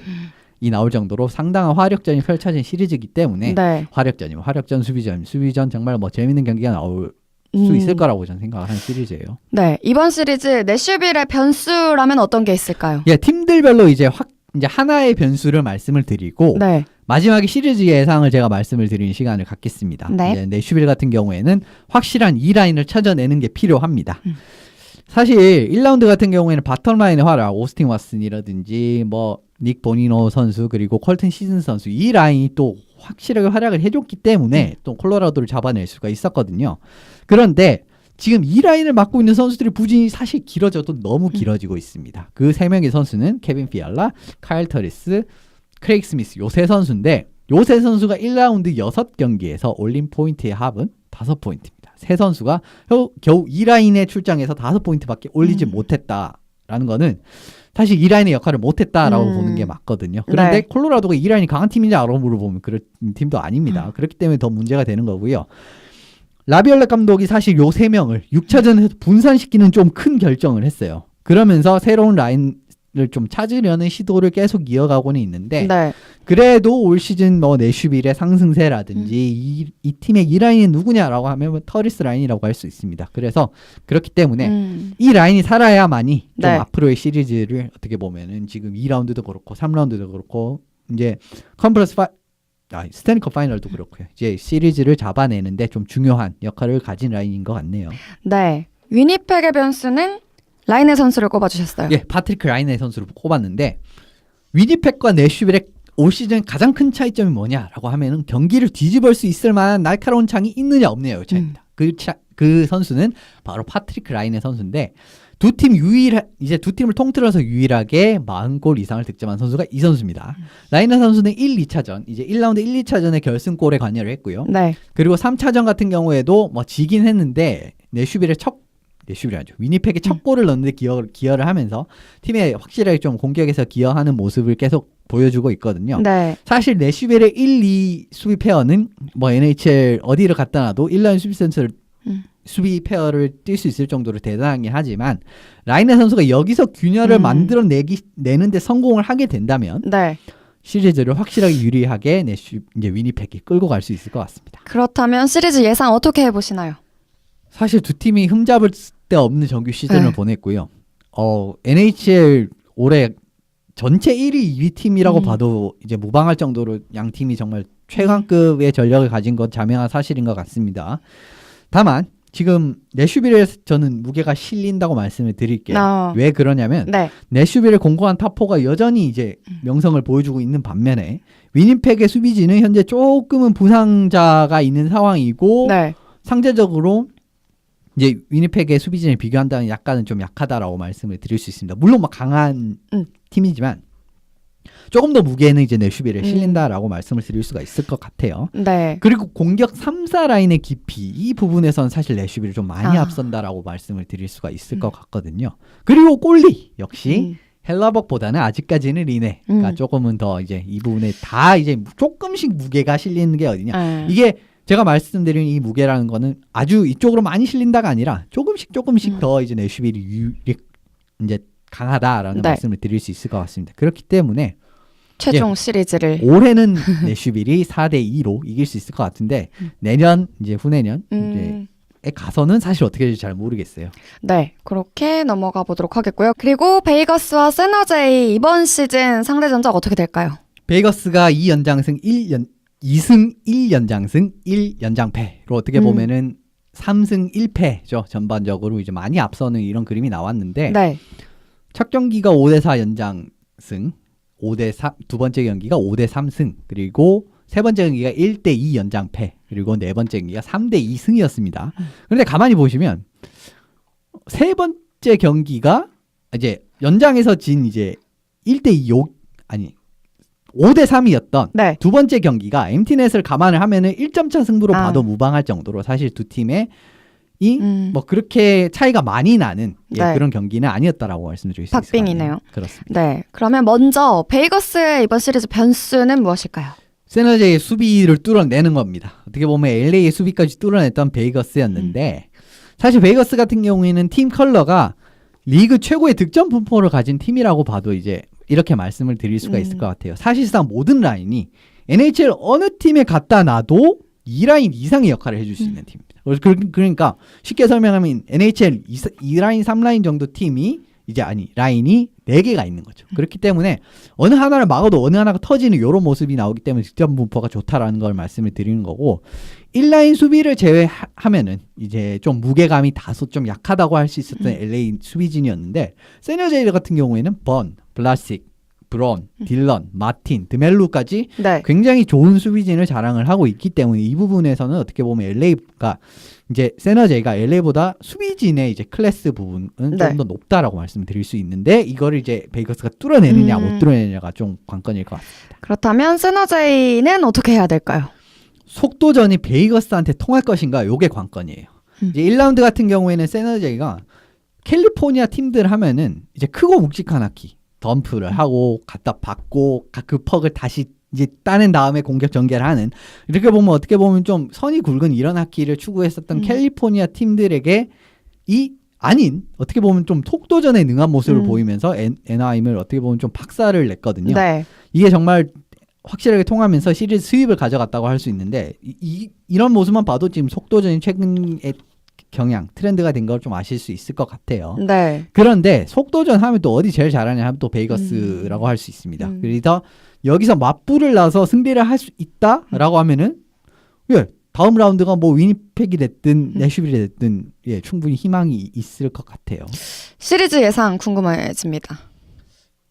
이 나올 정도로 상당한 화력전이 펼쳐진 시리즈이기 때문에 네. 화력전, 수비전 정말 뭐 재밌는 경기가 나올 수 있을 거라고 저는 생각하는 시리즈예요. 네, 이번 시리즈 내슈빌의 변수라면 어떤 게 있을까요? 예, 팀들별로 이제 하나의 변수를 말씀을 드리고 네. 마지막에 시리즈 예상을 제가 말씀을 드리는 시간을 갖겠습니다. 네. 이제 내슈빌 같은 경우에는 확실한 2라인을 찾아내는 게 필요합니다. 사실 1라운드 같은 경우에는 바텀 라인의 활약, 오스틴 왓슨이라든지 뭐 닉 보니노 선수 그리고 컬튼 시즌 선수 이 라인이 또 확실하게 활약을 해줬기 때문에 또 콜로라도를 잡아낼 수가 있었거든요. 그런데 지금 이 라인을 맡고 있는 선수들의 부진이 사실 길어져도 너무 길어지고 있습니다. 그 3명의 선수는 케빈 피알라, 카일 터리스, 크레이크 스미스 요 세 선수인데 요 세 선수가 1라운드 6경기에서 올린 포인트의 합은 5포인트입니다. 세 선수가 겨우 이 라인에 출장해서 5포인트밖에 올리지 못했다라는 거는 사실 이 라인의 역할을 못했다라고 보는 게 맞거든요. 그런데 네. 콜로라도가 이 라인이 강한 팀인지 알아보러 보면 그런 팀도 아닙니다. 그렇기 때문에 더 문제가 되는 거고요. 라비올렛 감독이 사실 요 3명을 6차전에서 분산시키는 좀 큰 결정을 했어요. 그러면서 새로운 라인 좀 찾으려는 시도를 계속 이어가고는 있는데 네. 그래도 올 시즌 뭐 내슈빌의 상승세라든지 이 팀의 이 라인이 누구냐라고 하면 뭐 터리스 라인이라고 할 수 있습니다. 그래서 그렇기 때문에 이 라인이 살아야만이 좀 네. 앞으로의 시리즈를 어떻게 보면은 지금 2라운드도 그렇고 3라운드도 그렇고 이제 컨퍼런스 스탠리컵 파이널도 그렇고요. 이제 시리즈를 잡아내는데 좀 중요한 역할을 가진 라인인 것 같네요. 네. 위니펙의 변수는 라인의 선수를 꼽아주셨어요. 예, 파트리크 라인의 선수를 꼽았는데 위니펙과 내슈빌의 올 시즌 가장 큰 차이점이 뭐냐라고 하면은 경기를 뒤집을 수 있을 만한 날카로운 창이 있느냐 없느냐의 차이입니다. 그 선수는 바로 파트리크 라인의 선수인데 두 팀을 통틀어서 유일하게 40골 이상을 득점한 선수가 이 선수입니다. 라인의 선수는 1, 2차전 이제 1라운드 1, 2차전에 결승골에 관여를 했고요. 네. 그리고 3차전 같은 경우에도 뭐 지긴 했는데 위니펙의 첫 골을 넣는데 기여를 하면서 팀에 확실하게 좀 공격에서 기여하는 모습을 계속 보여주고 있거든요. 네. 사실 내슈빌의 1, 2 수비 페어는 뭐 NHL 어디를 갖다 놔도 1라인 수비 선수를 수비 페어를 뛸 수 있을 정도로 대단하긴 하지만 라인의 선수가 여기서 균열을 만들어내는데 성공을 하게 된다면 네. 시리즈를 확실하게 유리하게 이제 위니펙이 끌고 갈 수 있을 것 같습니다. 그렇다면 시리즈 예상 어떻게 해보시나요? 사실 두 팀이 흠잡을 데 없는 정규 시즌을 네. 보냈고요. NHL 올해 전체 1위, 2위 팀이라고 봐도 이제 무방할 정도로 양 팀이 정말 최강급의 전력을 가진 건 자명한 사실인 것 같습니다. 다만 지금 내슈빌에 저는 무게가 실린다고 말씀을 드릴게요. 왜 그러냐면 네. 내슈빌의 공고한 탑4가 여전히 이제 명성을 보여주고 있는 반면에 위니펙의 수비진은 현재 조금은 부상자가 있는 상황이고 네. 상대적으로 이제 위니펙의 수비진을 비교한다면 약간은 좀 약하다라고 말씀을 드릴 수 있습니다. 물론 막 강한 팀이지만 조금 더 무게는 이제 내슈빌에 실린다라고 말씀을 드릴 수가 있을 것 같아요. 네. 그리고 공격 3, 4라인의 깊이 이 부분에서는 사실 내슈빌이 좀 많이 앞선다라고 말씀을 드릴 수가 있을 것 같거든요. 그리고 골리 역시 헬라벅보다는 아직까지는 리네가 조금은 더 이제 이 부분에 다 이제 조금씩 무게가 실리는 게 어디냐. 이게 제가 말씀드린 이 무게라는 거는 아주 이쪽으로 많이 실린다가 아니라 조금씩 더 이제 내슈빌이 이제 강하다라는 말씀을 드릴 수 있을 것 같습니다. 그렇기 때문에 최종 시리즈를 올해는 내슈빌이 4대2로 이길 수 있을 것 같은데 내년 이제 후내년 이제에 가서는 사실 어떻게 될지 잘 모르겠어요. 네, 그렇게 넘어가 보도록 하겠고요. 그리고 베이거스와 세너제이 이번 시즌 상대 전적 어떻게 될까요? 베이거스가 2승 1연장승 1연장패로 어떻게 보면은 3승 1패죠. 전반적으로 이제 많이 앞서는 이런 그림이 나왔는데 네. 첫 경기가 5대4 연장승 5대3 두 번째 경기가 5대3승 그리고 세 번째 경기가 1대2 연장패 그리고 네 번째 경기가 3대2 승이었습니다. 그런데 가만히 보시면 세 번째 경기가 이제 연장에서 진 이제 1대2 5대3이었던 네. 두 번째 경기가 엠티넷을 감안을 하면은 1점차 승부로 봐도 무방할 정도로 사실 두 팀의 뭐 그렇게 차이가 많이 나는 네. 그런 경기는 아니었다라고 말씀드릴 수 있을 것 같네요. 박빙이네요. 그렇습니다. 네. 그러면 먼저 베이거스의 이번 시리즈 변수는 무엇일까요? 세너제이의 수비를 뚫어내는 겁니다. 어떻게 보면 LA의 수비까지 뚫어냈던 베이거스였는데 사실 베이거스 같은 경우에는 팀 컬러가 리그 최고의 득점 분포를 가진 팀이라고 봐도 이제 이렇게 말씀을 드릴 수가 있을 것 같아요. 사실상 모든 라인이 NHL 어느 팀에 갖다 놔도 2라인 이상의 역할을 해줄 수 있는 팀입니다. 그러니까 쉽게 설명하면 NHL 2라인, 3라인 정도 팀이 라인이 4개가 있는 거죠. 그렇기 때문에 어느 하나를 막아도 어느 하나가 터지는 이런 모습이 나오기 때문에 득점 분포가 좋다라는 걸 말씀을 드리는 거고 1라인 수비를 제외하면은 이제 좀 무게감이 다소 좀 약하다고 할 수 있었던 LA 수비진이었는데 세너제이 같은 경우에는 블라스틱, 브론, 딜런, 마틴, 드멜루까지 네. 굉장히 좋은 수비진을 자랑을 하고 있기 때문에 이 부분에서는 어떻게 보면 LA가 이제 세너제이가 LA보다 수비진의 이제 클래스 부분은 좀 더 높다라고 말씀을 드릴 수 있는데 이거를 이제 베이거스가 뚫어내느냐 못 뚫어내느냐가 좀 관건일 것 같습니다. 그렇다면 세너제이는 어떻게 해야 될까요? 속도전이 베이거스한테 통할 것인가 요게 관건이에요. 이제 1라운드 같은 경우에는 세너제이가 캘리포니아 팀들 하면은 이제 크고 묵직한 하키 덤프를 하고 갖다 받고 그 퍽을 다시 이제 따낸 다음에 공격 전개를 하는 이렇게 보면 어떻게 보면 좀 선이 굵은 이런 하키를 추구했었던 캘리포니아 팀들에게 이 아닌 어떻게 보면 좀 속도전에 능한 모습을 보이면서 애나하임을 어떻게 보면 좀 박살을 냈거든요. 네. 이게 정말 확실하게 통하면서 시리즈 수입을 가져갔다고 할 수 있는데 이런 모습만 봐도 지금 속도전이 최근의 경향 트렌드가 된 걸 좀 아실 수 있을 것 같아요. 네. 그런데 속도전 하면 또 어디 제일 잘하냐 하면 또 베이거스라고 할 수 있습니다. 그래서 여기서 맞불을 나서 승리를 할 수 있다라고 하면은 예, 다음 라운드가 뭐 위니펙이 됐든 내슈빌이 됐든 예, 충분히 희망이 있을 것 같아요. 시리즈 예상 궁금해집니다.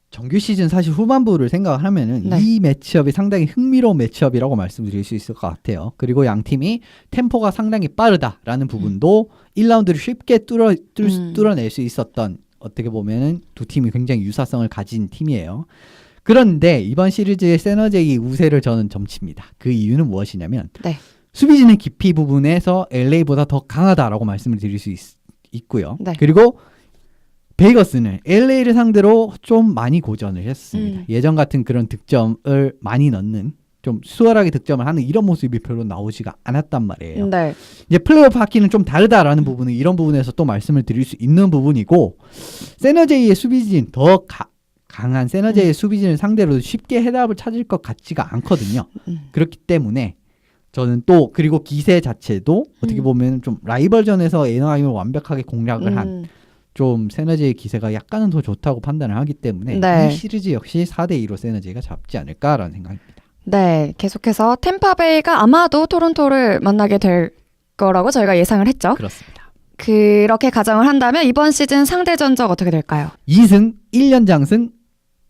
정규 시즌 사실 후반부를 생각하면은 네. 이 매치업이 상당히 흥미로운 매치업이라고 말씀드릴 수 있을 것 같아요. 그리고 양 팀이 템포가 상당히 빠르다라는 부분도 1라운드를 쉽게 뚫어낼 수 있었던 어떻게 보면은 두 팀이 굉장히 유사성을 가진 팀이에요. 그런데 이번 시리즈의 세너제이 우세를 저는 점칩니다. 그 이유는 무엇이냐면 네. 수비진의 깊이 부분에서 LA보다 더 강하다라고 말씀을 드릴 수 있고요. 네. 그리고 베이거스는 LA를 상대로 좀 많이 고전을 했습니다. 예전 같은 그런 득점을 많이 넣는 좀 수월하게 득점을 하는 이런 모습이 별로 나오지가 않았단 말이에요. 네. 이제 플레이오프 하키는 좀 다르다라는 부분은 이런 부분에서 또 말씀을 드릴 수 있는 부분이고 세너제이의 수비진 더 강한 세너제이의 수비진을 상대로 쉽게 해답을 찾을 것 같지가 않거든요. 그렇기 때문에 저는 또 그리고 기세 자체도 어떻게 보면 좀 라이벌전에서 애나하임을 완벽하게 공략을 한 좀 세너제이의 기세가 약간은 더 좋다고 판단을 하기 때문에 네. 이 시리즈 역시 4대2로 세너제이가 잡지 않을까라는 생각입니다. 네. 계속해서 템파베이가 아마도 토론토를 만나게 될 거라고 저희가 예상을 했죠. 그렇습니다. 그렇게 가정을 한다면 이번 시즌 상대 전적 어떻게 될까요? 2승 1연장승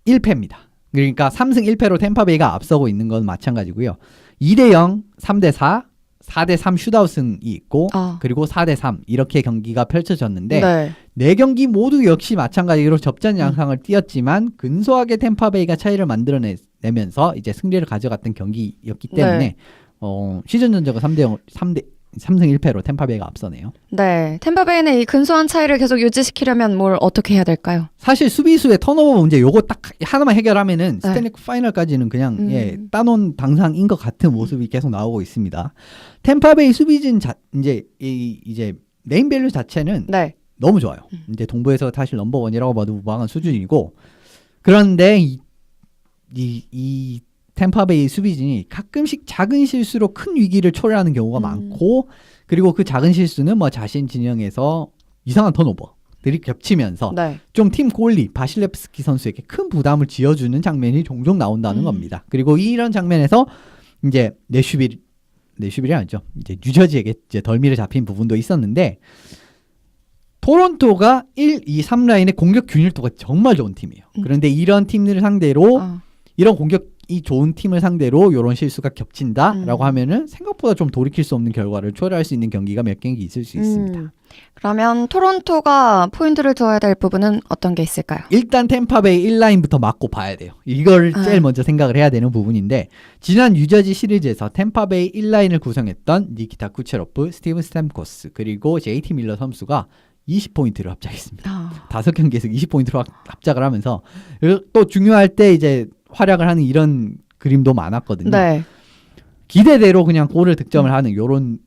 1패입니다. 그러니까 3승 1패로 템파베이가 앞서고 있는 건 마찬가지고요. 2대0, 3대4, 4대3 슛아웃승이 있고 그리고 4대3 이렇게 경기가 펼쳐졌는데 네 경기 모두 역시 마찬가지로 접전 양상을 띄었지만 근소하게 템파베이가 차이를 만들어내면서 이제 승리를 가져갔던 경기였기 때문에 시즌 전적은 3승 1패로 템파베이가 앞서네요. 네. 템파베이는 이 근소한 차이를 계속 유지시키려면 뭘 어떻게 해야 될까요? 사실 수비수의 턴오버 문제 요거 딱 하나만 해결하면은 스탠리 파이널까지는 그냥 따놓은 당상인 것 같은 모습이 계속 나오고 있습니다. 템파베이 수비진 이제 네임밸류 자체는 너무 좋아요. 이제 동부에서 사실 넘버원이라고 봐도 무방한 수준이고 그런데 이 템파베이 수비진이 가끔씩 작은 실수로 큰 위기를 초래하는 경우가 많고 그리고 그 작은 실수는 뭐 자신 진영에서 이상한 턴오버들이 겹치면서 좀 팀 골리 바실레프스키 선수에게 큰 부담을 지어주는 장면이 종종 나온다는 겁니다. 그리고 이런 장면에서 이제 내슈빌이 아니죠. 이제 뉴저지에게 이제 덜미를 잡힌 부분도 있었는데 토론토가 1, 2, 3라인의 공격 균일도가 정말 좋은 팀이에요. 그런데 이런 팀들을 상대로 이런 공격이 좋은 팀을 상대로 이런 실수가 겹친다라고 하면은 생각보다 좀 돌이킬 수 없는 결과를 초래할 수 있는 경기가 몇 경기 있을 수 있습니다. 그러면 토론토가 포인트를 두어야 될 부분은 어떤 게 있을까요? 일단 템파베이 1라인부터 막고 봐야 돼요. 이걸 제일 먼저 생각을 해야 되는 부분인데 지난 뉴저지 시리즈에서 템파베이 1라인을 구성했던 니키타 쿠체로프, 스티븐 스탬코스 그리고 JT 밀러 선수가 20포인트를 합작했습니다. 5경기에서 20포인트로 합작을 하면서 또 중요할 때 이제 활약을 하는 이런 그림도 많았거든요. 기대대로 그냥 골을 득점을 하는 이런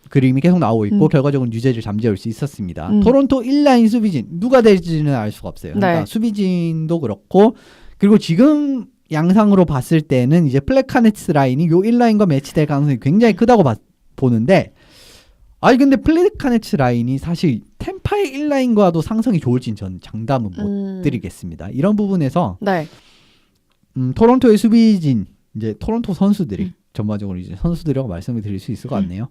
그림이 계속 나오고 있고 결과적으로 뉴저지를 잠재울 수 있었습니다. 토론토 1라인 수비진 누가 될지는 알 수가 없어요. 그러니까 수비진도 그렇고 그리고 지금 양상으로 봤을 때는 이제 플래카네츠 라인이 요 1라인과 매치될 가능성이 굉장히 크다고 보는데 근데 플래카네츠 라인이 사실 템파의 1라인과도 상성이 좋을진 전 장담은 못 드리겠습니다. 이런 부분에서 토론토의 수비진 이제 토론토 선수들이 전반적으로 이제 선수들이라고 말씀을 드릴 수 있을 것 같네요.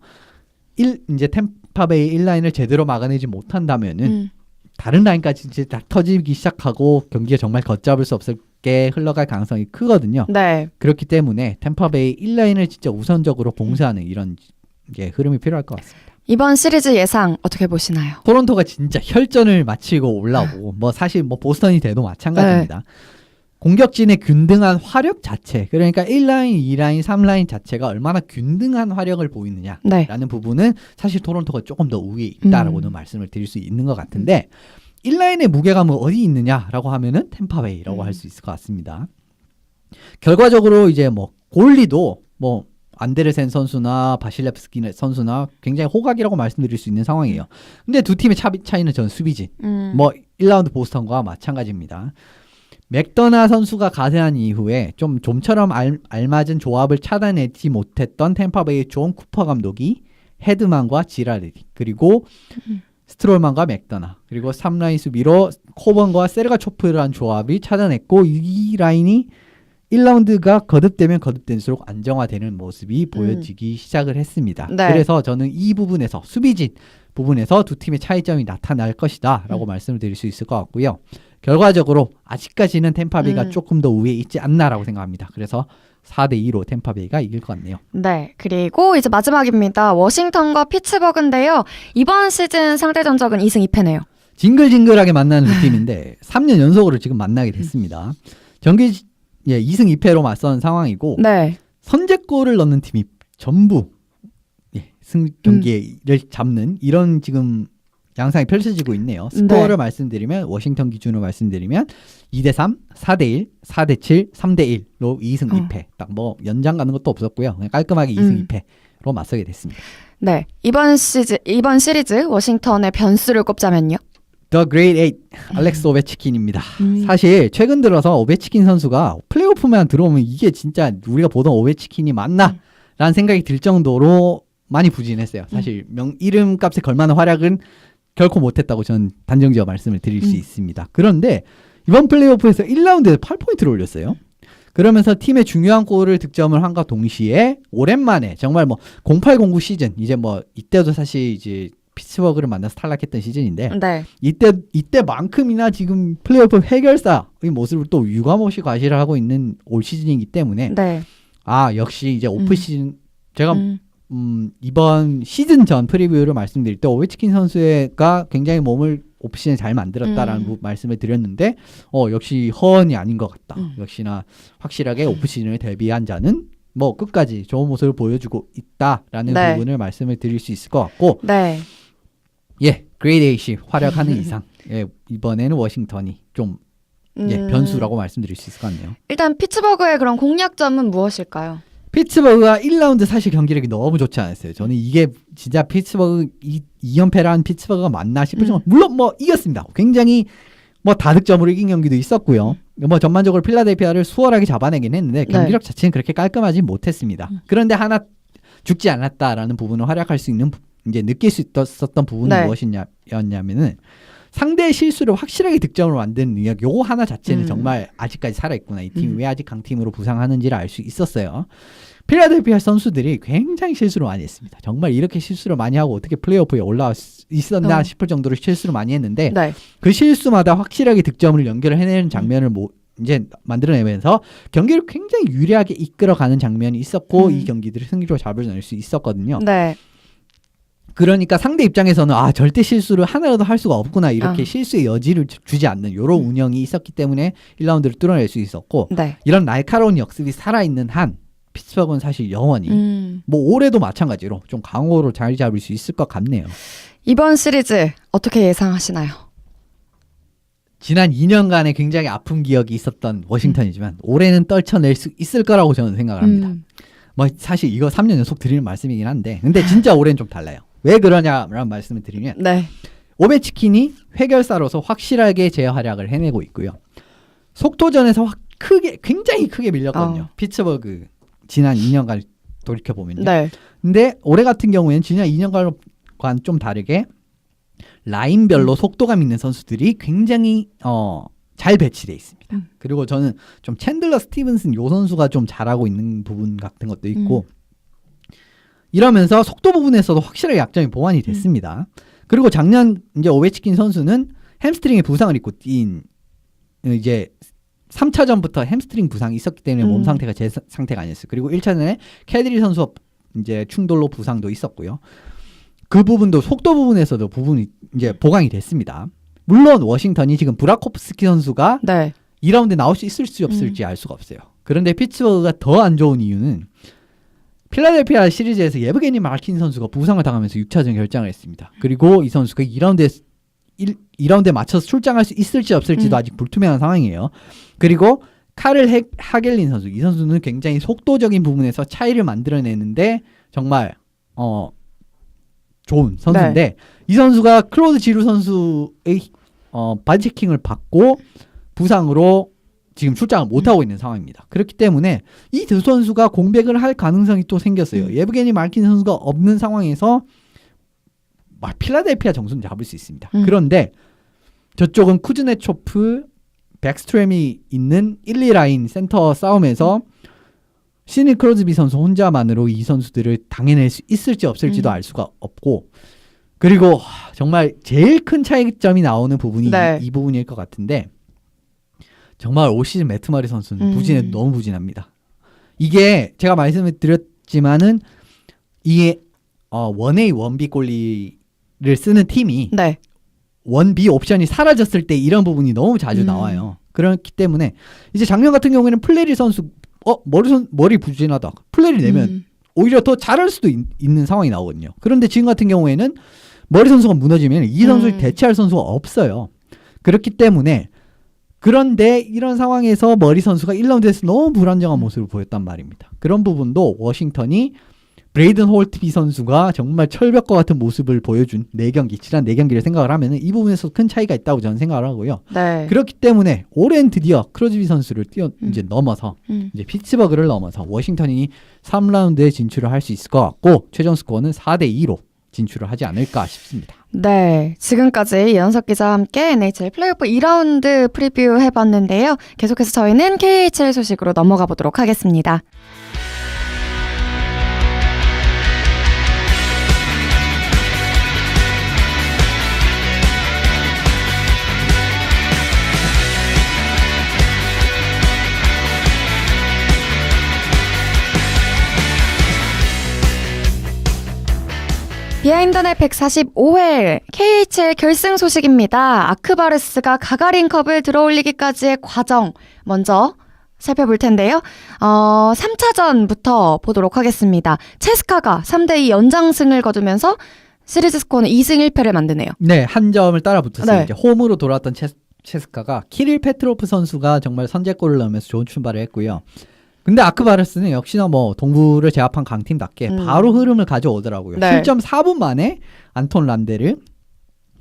이제 템파베이 1라인을 제대로 막아내지 못한다면은 다른 라인까지 이제 다 터지기 시작하고 경기가 정말 걷잡을 수 없게 흘러갈 가능성이 크거든요. 그렇기 때문에 템파베이 1라인을 진짜 우선적으로 봉쇄하는 이런 흐름이 필요할 것 같습니다. 이번 시리즈 예상 어떻게 보시나요? 토론토가 진짜 혈전을 마치고 올라오고 뭐 사실 뭐 보스턴이 돼도 마찬가지입니다. 공격진의 균등한 화력 자체 그러니까 1라인, 2라인, 3라인 자체가 얼마나 균등한 화력을 보이느냐라는 부분은 사실 토론토가 조금 더 우위에 있다라고는 말씀을 드릴 수 있는 것 같은데 1라인의 무게감은 어디 있느냐라고 하면은 템파베이라고 할 수 있을 것 같습니다. 결과적으로 이제 뭐 골리도 뭐 안데르센 선수나 바실레프스키 선수나 굉장히 호각이라고 말씀드릴 수 있는 상황이에요. 근데 두 팀의 차이는 전 수비진. 뭐 1라운드 보스턴과 마찬가지입니다. 맥더나 선수가 가세한 이후에 좀처럼 알맞은 조합을 찾아내지 못했던 템파베이의 존 쿠퍼 감독이 헤드만과 지라르디 그리고 스트롤만과 맥더나 그리고 3라인 수비로 코번과 세르가초프라는 조합이 찾아냈고 이 라인이 1라운드가 거듭되면 거듭될수록 안정화되는 모습이 보여지기 시작을 했습니다. 네. 그래서 저는 이 부분에서 수비진 부분에서 두 팀의 차이점이 나타날 것이다 라고 말씀을 드릴 수 있을 것 같고요. 결과적으로 아직까지는 템파베이가 조금 더 우위에 있지 않나라고 생각합니다. 그래서 4대2로 템파베이가 이길 것 같네요. 네, 그리고 이제 마지막입니다. 워싱턴과 피츠버그인데요. 이번 시즌 상대 전적은 2승 2패네요. 징글징글하게 만나는 두 팀인데 3년 연속으로 지금 만나게 됐습니다. 정규 2승 2패로 맞선 상황이고 네. 선제골을 넣는 팀이 전부 승 경기를 잡는 이런 지금 양상이 펼쳐지고 있네요. 스코어를 말씀드리면 워싱턴 기준으로 말씀드리면 2대3, 4대1, 4대7, 3대1로 2승 2패. 딱 뭐 연장 가는 것도 없었고요. 그냥 깔끔하게 2승 2패로 맞서게 됐습니다. 네, 이번 시리즈 워싱턴의 변수를 꼽자면요. The Great Eight, 알렉스 오베치킨입니다. 사실 최근 들어서 오베치킨 선수가 플레이오프만 들어오면 이게 진짜 우리가 보던 오베치킨이 맞나? 라는 생각이 들 정도로 많이 부진했어요. 사실 이름값에 걸만한 활약은 결코 못했다고 저는 단정지어 말씀을 드릴 수 있습니다. 그런데 이번 플레이오프에서 1라운드에서 8포인트를 올렸어요. 그러면서 팀의 중요한 골을 득점을 한과 동시에 오랜만에 정말 뭐 0809 시즌 이제 뭐 이때도 사실 이제 피츠버그를 만나서 탈락했던 시즌인데 네. 이때만큼이나 지금 플레이오프 해결사의 모습을 또 유감없이 과시를 하고 있는 올 시즌이기 때문에 네. 역시 이제 오프 시즌 제가 이번 시즌 전 프리뷰를 말씀드릴 때 오베치킨 선수가 굉장히 몸을 오프시즌에 잘 만들었다라는 말씀을 드렸는데 역시 허언이 아닌 것 같다. 역시나 확실하게 오프시즌을 대비한 자는 뭐 끝까지 좋은 모습을 보여주고 있다라는 부분을 말씀을 드릴 수 있을 것 같고 네. 그레이트 에이시 활약하는 이상 이번에는 워싱턴이 좀 변수라고 말씀드릴 수 있을 것 같네요. 일단 피츠버그의 그런 공략점은 무엇일까요? 피츠버그가 1라운드 사실 경기력이 너무 좋지 않았어요. 저는 이게 진짜 피츠버그 2연패를 한 피츠버그가 맞나 싶을 정도. 물론 뭐 이겼습니다. 굉장히 뭐 다득점으로 이긴 경기도 있었고요. 뭐 전반적으로 필라델피아를 수월하게 잡아내긴 했는데 경기력 자체는 그렇게 깔끔하지 못했습니다. 그런데 하나 죽지 않았다라는 부분을 활약할 수 있는 이제 느낄 수 있었던 부분은 무엇이었냐면은 상대의 실수를 확실하게 득점으로 만드는 능력 요거 하나 자체는 정말 아직까지 살아있구나. 이 팀이 왜 아직 강팀으로 부상하는지를 알 수 있었어요. 필라델피아 선수들이 굉장히 실수를 많이 했습니다. 정말 이렇게 실수를 많이 하고 어떻게 플레이오프에 올라와 있었나 싶을 정도로 실수를 많이 했는데 그 실수마다 확실하게 득점을 연결을 해내는 장면을 이제 만들어내면서 경기를 굉장히 유리하게 이끌어가는 장면이 있었고 이 경기들을 승리로 잡아낼 수 있었거든요. 네. 그러니까 상대 입장에서는 절대 실수를 하나라도 할 수가 없구나 이렇게 실수의 여지를 주지 않는 이런 운영이 있었기 때문에 1라운드를 뚫어낼 수 있었고 이런 날카로운 역습이 살아있는 한 피츠버그는 사실 영원히 뭐 올해도 마찬가지로 좀 강호로 자리 잡을 수 있을 것 같네요. 이번 시리즈 어떻게 예상하시나요? 지난 2년간의 굉장히 아픈 기억이 있었던 워싱턴이지만 올해는 떨쳐낼 수 있을 거라고 저는 생각을 합니다. 뭐 사실 이거 3년 연속 드리는 말씀이긴 한데 근데 진짜 올해는 좀 달라요. 왜 그러냐라는 말씀을 드리면 오베치킨이 해결사로서 확실하게 재활약을 해내고 있고요. 속도전에서 굉장히 크게 밀렸거든요. 피츠버그 지난 2년간 돌이켜보면요. 근데 올해 같은 경우에는 지난 2년간 좀 다르게 라인별로 속도감 있는 선수들이 굉장히 잘 배치돼 있습니다. 그리고 저는 좀 챈들러 스티븐슨 요 선수가 좀 잘하고 있는 부분 같은 것도 있고 이러면서 속도 부분에서도 확실하게 약점이 보완이 됐습니다. 그리고 작년 이제 오베치킨 선수는 햄스트링에 부상을 입고 뛴 이제 3차전부터 햄스트링 부상이 있었기 때문에 몸 상태가 제 상태가 아니었어요. 그리고 1차전에 캐드리 선수와 이제 충돌로 부상도 있었고요. 그 부분도 속도 부분에서도 부분이 이제 보강이 됐습니다. 물론 워싱턴이 지금 브라코프스키 선수가 2라운드에 나올 수 있을지 없을지 알 수가 없어요. 그런데 피츠버그가 더 안 좋은 이유는 필라델피아 시리즈에서 예브게니 말킨 선수가 부상을 당하면서 6차전 결장을 했습니다. 그리고 이 선수가 2라운드에 맞춰서 출장할 수 있을지 없을지도 아직 불투명한 상황이에요. 그리고 카를 하겔린 선수. 이 선수는 굉장히 속도적인 부분에서 차이를 만들어내는데 정말 좋은 선수인데 네. 이 선수가 클로드 지루 선수의 바디체킹을 받고 부상으로 지금 출장을 못하고 있는 상황입니다. 그렇기 때문에 이 두 선수가 공백을 할 가능성이 또 생겼어요. 예브게니 말킨 선수가 없는 상황에서 필라델피아 정수는 잡을 수 있습니다. 그런데 저쪽은 쿠즈네초프, 백스트램이 있는 1, 2라인 센터 싸움에서 시니 크로즈비 선수 혼자만으로 이 선수들을 당해낼 수 있을지 없을지도 알 수가 없고 그리고 정말 제일 큰 차이점이 나오는 부분이 네. 이 부분일 것 같은데 정말 올 시즌 매트 머리 선수는 부진해 너무 부진합니다. 이게 제가 말씀을 드렸지만은 이게 1A, 1B 골리를 쓰는 팀이 네. 1B 옵션이 사라졌을 때 이런 부분이 너무 자주 나와요. 그렇기 때문에 이제 작년 같은 경우에는 플레리 선수 머리 부진하다. 플레리 내면 오히려 더 잘할 수도 있는 상황이 나오거든요. 그런데 지금 같은 경우에는 머리 선수가 무너지면 이 선수를 대체할 선수가 없어요. 그렇기 때문에 그런데 이런 상황에서 머리 선수가 1라운드에서 너무 불안정한 모습을 보였단 말입니다. 그런 부분도 워싱턴이 브레이든 홀트비 선수가 정말 철벽과 같은 모습을 보여준 지난 4경기를 생각을 하면 이 부분에서 큰 차이가 있다고 저는 생각을 하고요. 네. 그렇기 때문에 올해는 드디어 크로즈비 선수를 이제 넘어서 이제 피츠버그를 넘어서 워싱턴이 3라운드에 진출을 할 수 있을 것 같고 최종 스코어는 4대2로 진출을 하지 않을까 싶습니다. 네, 지금까지 이현석 기자와 함께 NHL 플레이오프 2라운드 프리뷰 해봤는데요. 계속해서 저희는 KHL 소식으로 넘어가 보도록 하겠습니다. 비하인드넷 145회 KHL 결승 소식입니다. 아크바르스가 가가린컵을 들어올리기까지의 과정 먼저 살펴볼 텐데요. 3차전부터 보도록 하겠습니다. 체스카가 3대2 연장승을 거두면서 시리즈 스코어는 2승 1패를 만드네요. 네, 한 점을 따라 붙었어요. 네. 이제 홈으로 돌아왔던 체스카가 키릴 페트로프 선수가 정말 선제골을 넣으면서 좋은 출발을 했고요. 근데 아크바르스는 역시나 동부를 제압한 강팀답게 바로 흐름을 가져오더라고요. 네. 실점 4분 만에 안톤 란데르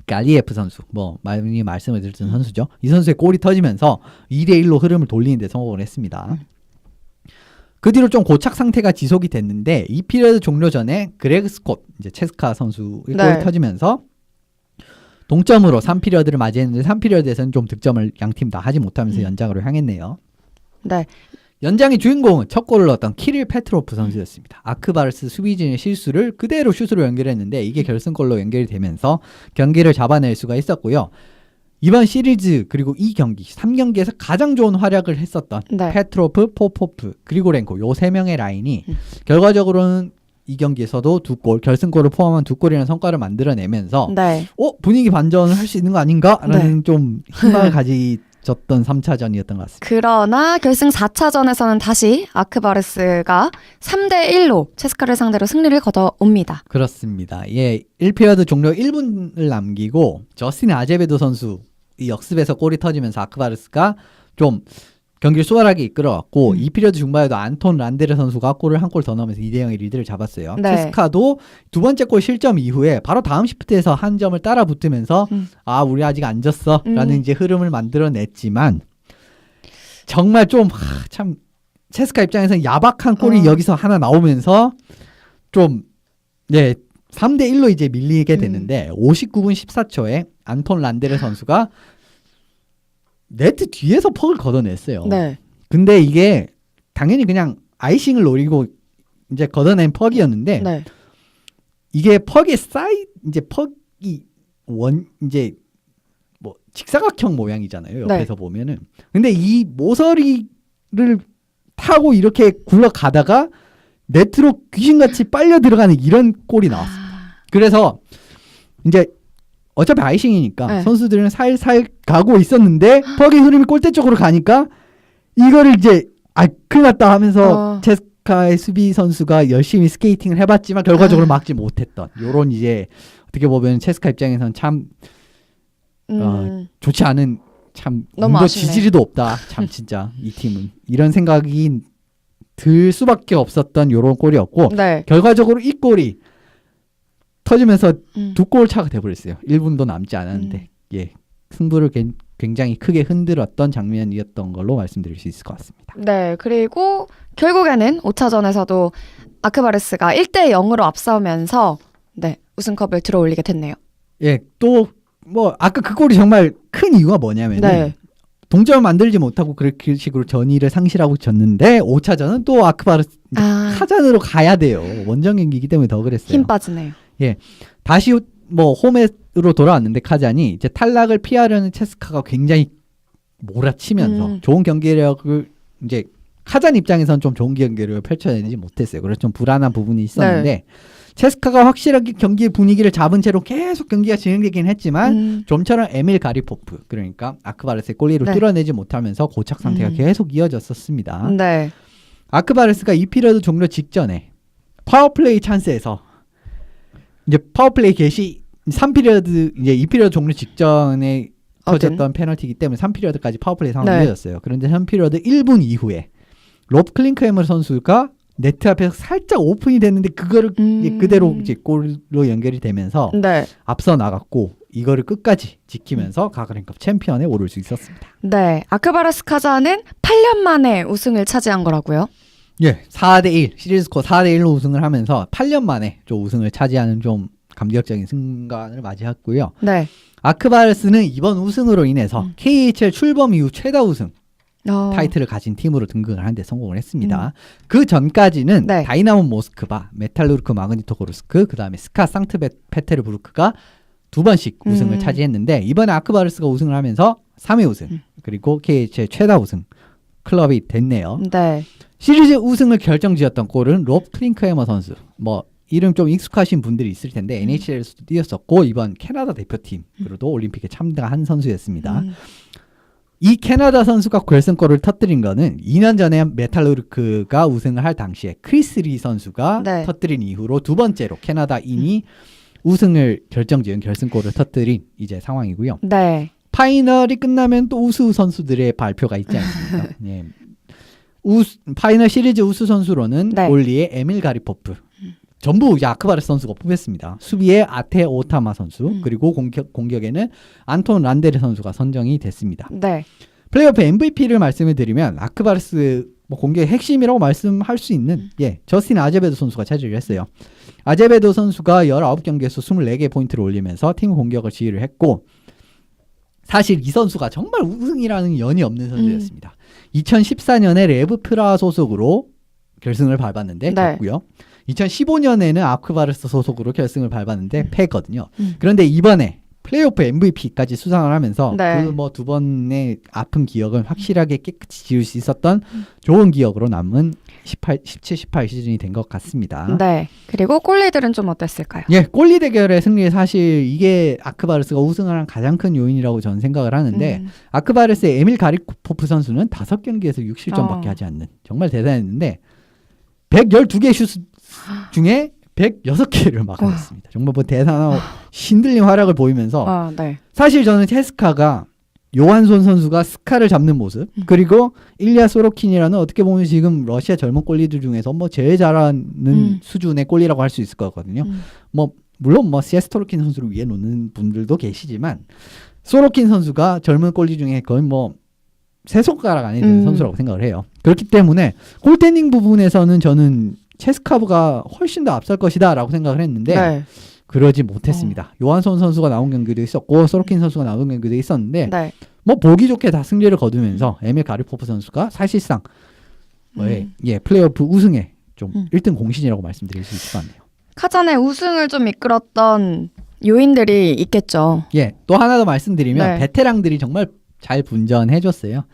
갈리에프 선수, 많이 말씀을 드렸던 선수죠. 이 선수의 골이 터지면서 2대1로 흐름을 돌리는 데 성공을 했습니다. 그 뒤로 좀 고착 상태가 지속이 됐는데 이 피리어드 종료 전에 그레그 스콧, 이제 체스카 선수의 골이 네. 터지면서 동점으로 3피리어드를 맞이했는데 3피리어드에서는 좀 득점을 양팀 다 하지 못하면서 연장으로 향했네요. 네. 연장의 주인공은 첫 골을 넣었던 키릴 페트로프 선수였습니다. 아크바르스 수비진의 실수를 그대로 슛으로 연결했는데 이게 결승골로 연결이 되면서 경기를 잡아낼 수가 있었고요. 이번 시리즈 그리고 이 경기 3경기에서 가장 좋은 활약을 했었던 네. 페트로프, 포포프, 그리고렌코 요 3명의 라인이 결과적으로는 이 경기에서도 2골, 결승골을 포함한 2골이라는 성과를 만들어내면서 네. 분위기 반전을 할 수 있는 거 아닌가라는 좀 희망을 가지셨던 3차전이었던 것 같습니다. 그러나 결승 4차전에서는 다시 아크바르스가 3대1로 체스카를 상대로 승리를 거둬옵니다. 그렇습니다. 예, 1피리어드 종료 1분을 남기고 저스틴 아제베도 선수 이 역습에서 골이 터지면서 아크바르스가 좀 경기를 수월하게 이끌어왔고 2피리어드 중반에도 안톤 란데르 선수가 골을 한 골 더 넣으면서 2대0의 리드를 잡았어요. 네. 체스카도 두 번째 골 실점 이후에 바로 다음 시프트에서 한 점을 따라 붙으면서 우리 아직 안 졌어 라는 이제 흐름을 만들어냈지만 정말 좀 참 체스카 입장에서는 야박한 골이 여기서 하나 나오면서 좀 3대1로 이제 밀리게 되는데 59분 14초에 안톤 란데르 선수가 네트 뒤에서 퍽을 걷어냈어요. 네. 근데 이게 당연히 그냥 아이싱을 노리고 이제 걷어낸 퍽이었는데 네. 이게 퍽의 이제 퍽이 이제 직사각형 모양이잖아요. 옆에서 보면은. 근데 이 모서리를 타고 이렇게 굴러가다가 네트로 귀신같이 빨려 들어가는 이런 골이 나왔습니다. 그래서 이제 어차피 아이싱이니까 선수들은 살살 가고 있었는데 퍽의 흐름이 골대 쪽으로 가니까 이거를 이제 큰일 났다 하면서 체스카의 수비 선수가 열심히 스케이팅을 해봤지만 결과적으로 막지 못했던 요런 이제 어떻게 보면 체스카 입장에서는 참 좋지 않은 참 너무 운도 아쉽네. 지지리도 없다. 참 진짜 이 팀은 이런 생각이 들 수밖에 없었던 요런 골이었고 네. 결과적으로 이 골이 터지면서 음. 두 골 차가 돼버렸어요. 1분도 남지 않았는데 예 승부를 굉장히 크게 흔들었던 장면이었던 걸로 말씀드릴 수 있을 것 같습니다. 네. 그리고 결국에는 5차전에서도 아크바르스가 1대0으로 앞서면서 네, 우승컵을 들어올리게 됐네요. 예, 또 뭐 아까 그 골이 정말 큰 이유가 뭐냐면은 네. 동점을 만들지 못하고 그렇게 식으로 전의를 상실하고 졌는데 5차전은 또 아크바르스 카잔으로 가야 돼요. 원정 경기이기 때문에 더 그랬어요. 힘 빠지네요. 다시 뭐 홈으로 돌아왔는데 카잔이 이제 탈락을 피하려는 체스카가 굉장히 몰아치면서 좋은 경기력을 이제 카잔 입장에서는 좀 좋은 경기력을 펼쳐내지 못했어요. 그래서 좀 불안한 부분이 있었는데 체스카가 확실하게 경기의 분위기를 잡은 채로 계속 경기가 진행되긴 했지만 좀처럼 에밀 가리포프 그러니까 아크바르스의 골리를 네. 뚫어내지 못하면서 고착 상태가 계속 이어졌었습니다. 네. 아크바르스가 이 피리어드 종료 직전에 파워플레이 찬스에서 이제 파워플레이 개시 3피리어드 이제 2피리어드 종료 직전에 터졌던 페널티이기 때문에 3피리어드까지 파워플레이 상황이 이어졌어요. 그런데 3피리어드 1분 이후에 롭 클링크헤머 선수가 네트 앞에서 살짝 오픈이 됐는데 그거를 그대로 이제 골로 연결이 되면서 네. 앞서 나갔고 이거를 끝까지 지키면서 가그랭컵 챔피언에 오를 수 있었습니다. 네. 아크바르스 카자는 8년 만에 우승을 차지한 거라고요? 예, 4대1 시리즈 스코어 4대1로 우승을 하면서 8년 만에 좀 우승을 차지하는 좀 감격적인 순간을 맞이했고요. 네. 아크바르스는 이번 우승으로 인해서 KHL 출범 이후 최다 우승 타이틀을 가진 팀으로 등극을 하는데 성공을 했습니다. 그 전까지는 네. 다이나모 모스크바, 메탈루르크 마그니토고르스크, 그 다음에 스카 상트페테르부르크가 두 번씩 우승을 차지했는데 이번에 아크바르스가 우승을 하면서 3회 우승 그리고 KHL 최다 우승 클럽이 됐네요. 네. 시리즈 우승을 결정지었던 골은 롭 클링크헤머 선수. 뭐 이름 좀 익숙하신 분들이 있을 텐데 NHL에서도 뛰었었고 이번 캐나다 대표팀으로도 올림픽에 참가한 선수였습니다. 이 캐나다 선수가 결승골을 터뜨린 거는 2년 전에 메탈루르크가 우승을 할 당시에 크리스 리 선수가 터뜨린 이후로 두 번째로 캐나다인이 우승을 결정지은 결승골을 터뜨린 이제 상황이고요. 네. 파이널이 끝나면 또 우수 선수들의 발표가 있지 않습니까? 예. 파이널 시리즈 우수 선수로는 올리의 에밀 가리포프 전부 아크바르스 선수가 뽑혔습니다. 수비에 아테 오타마 선수 그리고 공격에는 안톤 란데르 선수가 선정이 됐습니다. 네. 플레이오프 MVP를 말씀을 드리면 아크바르스 뭐 공격의 핵심이라고 말씀할 수 있는 저스틴 아제베도 선수가 차지를 했어요. 아제베도 선수가 19경기에서 24개 포인트를 올리면서 팀 공격을 지휘를 했고 사실 이 선수가 정말 우승이라는 연이 없는 선수였습니다. 2014년에 레브 프라 소속으로 결승을 밟았는데 졌고요. 2015년에는 아크바르스 소속으로 결승을 밟았는데 패했거든요. 그런데 이번에 플레이오프 MVP까지 수상을 하면서 그 뭐 두 번의 아픈 기억은 확실하게 깨끗이 지울 수 있었던 좋은 기억으로 남은 17-18 시즌이 된 것 같습니다. 네. 그리고 골리들은 좀 어땠을까요? 예, 골리 대결의 승리 사실 이게 아크바르스가 우승을 한 가장 큰 요인이라고 저는 생각을 하는데 아크바르스의 에밀 가리포프 선수는 5경기에서 6실점밖에 하지 않는 정말 대단했는데 112개 슛 중에 106개를 막아냈습니다. 정말 뭐 대단하고 신들린 활약을 보이면서 사실 저는 체스카가 요한손 선수가 스카를 잡는 모습 그리고 일리아 소로킨이라는 어떻게 보면 지금 러시아 젊은 골리들 중에서 뭐 제일 잘하는 수준의 골리라고 할 수 있을 것 같거든요. 뭐 물론 뭐 세스토로킨 선수를 위해 놓는 분들도 계시지만 소로킨 선수가 젊은 골리 중에 거의 뭐 세 손가락 안에 드는 선수라고 생각을 해요. 그렇기 때문에 골테닝 부분에서는 저는 체스카브가 훨씬 더 앞설 것이다 라고 생각을 했는데 그러지 못했습니다. 요한손 선수가 나온 경기도 있었고 소로킨 선수가 나온 경기도 있었는데 뭐 보기 좋게 다 승리를 거두면서 에밀 가리포프 선수가 사실상 플레이오프 우승에 좀 1등 공신이라고 말씀드릴 수 있을 것 같네요. 카잔의 우승을 좀 이끌었던 요인들이 있겠죠. 예, 또 하나 더 말씀드리면 베테랑들이 정말 잘 분전해줬어요.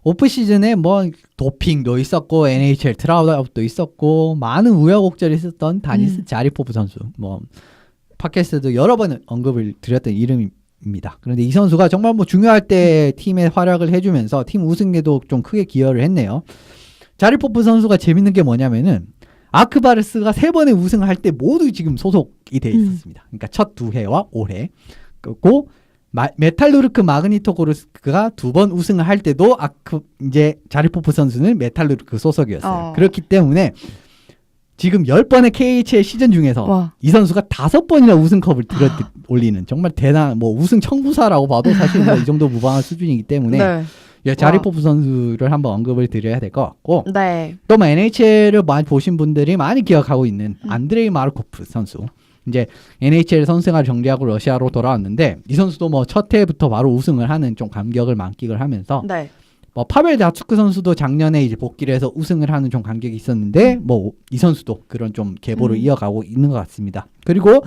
오프 시즌에 뭐 도핑도 있었고 NHL 트라우드도 있었고 많은 우여곡절이 있었던 다니스 자리포프 선수 뭐 팟캐스트도 여러 번 언급을 드렸던 이름입니다. 그런데 이 선수가 정말 뭐 중요할 때 팀에 활약을 해주면서 팀 우승에도 좀 크게 기여를 했네요. 자리포프 선수가 재밌는 게 뭐냐면은 아크바르스가 3번의 우승을 할 때 모두 지금 소속이 돼 있었습니다. 그러니까 첫 2회와 올해 그리고 메탈루르크 마그니토고르스크가 2번 우승을 할 때도 이제 자리포프 선수는 메탈루르크 소속이었어요. 그렇기 때문에 지금 10번의 KHL 시즌 중에서 이 선수가 5번이나 우승컵을 들어 올리는 정말 대단한 뭐 우승 청부사라고 봐도 사실 뭐 이 정도 무방한 수준이기 때문에 네. 예, 자리포프 선수를 한번 언급을 드려야 될 것 같고 네. 또 뭐 NHL을 많이 보신 분들이 많이 기억하고 있는 안드레이 마르코프 선수. 이제 NHL 선수생활 정리하고 러시아로 돌아왔는데 이 선수도 뭐 첫 해부터 바로 우승을 하는 좀 감격을 만끽을 하면서 네. 뭐 파벨 다츠크 선수도 작년에 이제 복귀를 해서 우승을 하는 좀 감격이 있었는데 뭐 이 선수도 그런 좀 계보를 이어가고 있는 것 같습니다. 그리고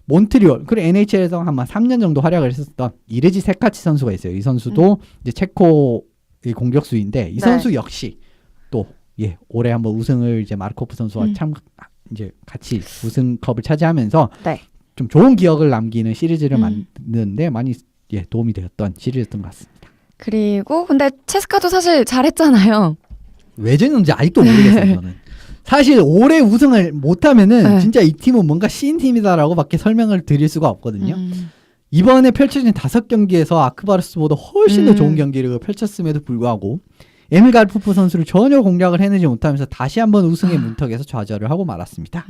몬트리올 그리고 NHL에서 한 3년 정도 활약을 했었던 이레지 세카치 선수가 있어요. 이 선수도 이제 체코의 공격수인데 이 선수 역시 또 예, 올해 한번 우승을 이제 마르코프 선수와 이제 같이 우승컵을 차지하면서 네. 좀 좋은 기억을 남기는 시리즈를 만드는데 많이 예, 도움이 되었던 시리즈였던 것 같습니다. 그리고 근데 체스카도 사실 잘했잖아요. 왜 졌는지 아직도 모르겠어요. 저는 사실 올해 우승을 못하면은 진짜 이 팀은 뭔가 신팀이다라고밖에 설명을 드릴 수가 없거든요. 이번에 펼쳐진 5경기에서 아크바르스보다 훨씬 더 좋은 경기를 펼쳤음에도 불구하고 에밀 가르푸프 선수를 전혀 공략을 해내지 못하면서 다시 한번 우승의 문턱에서 좌절을 하고 말았습니다.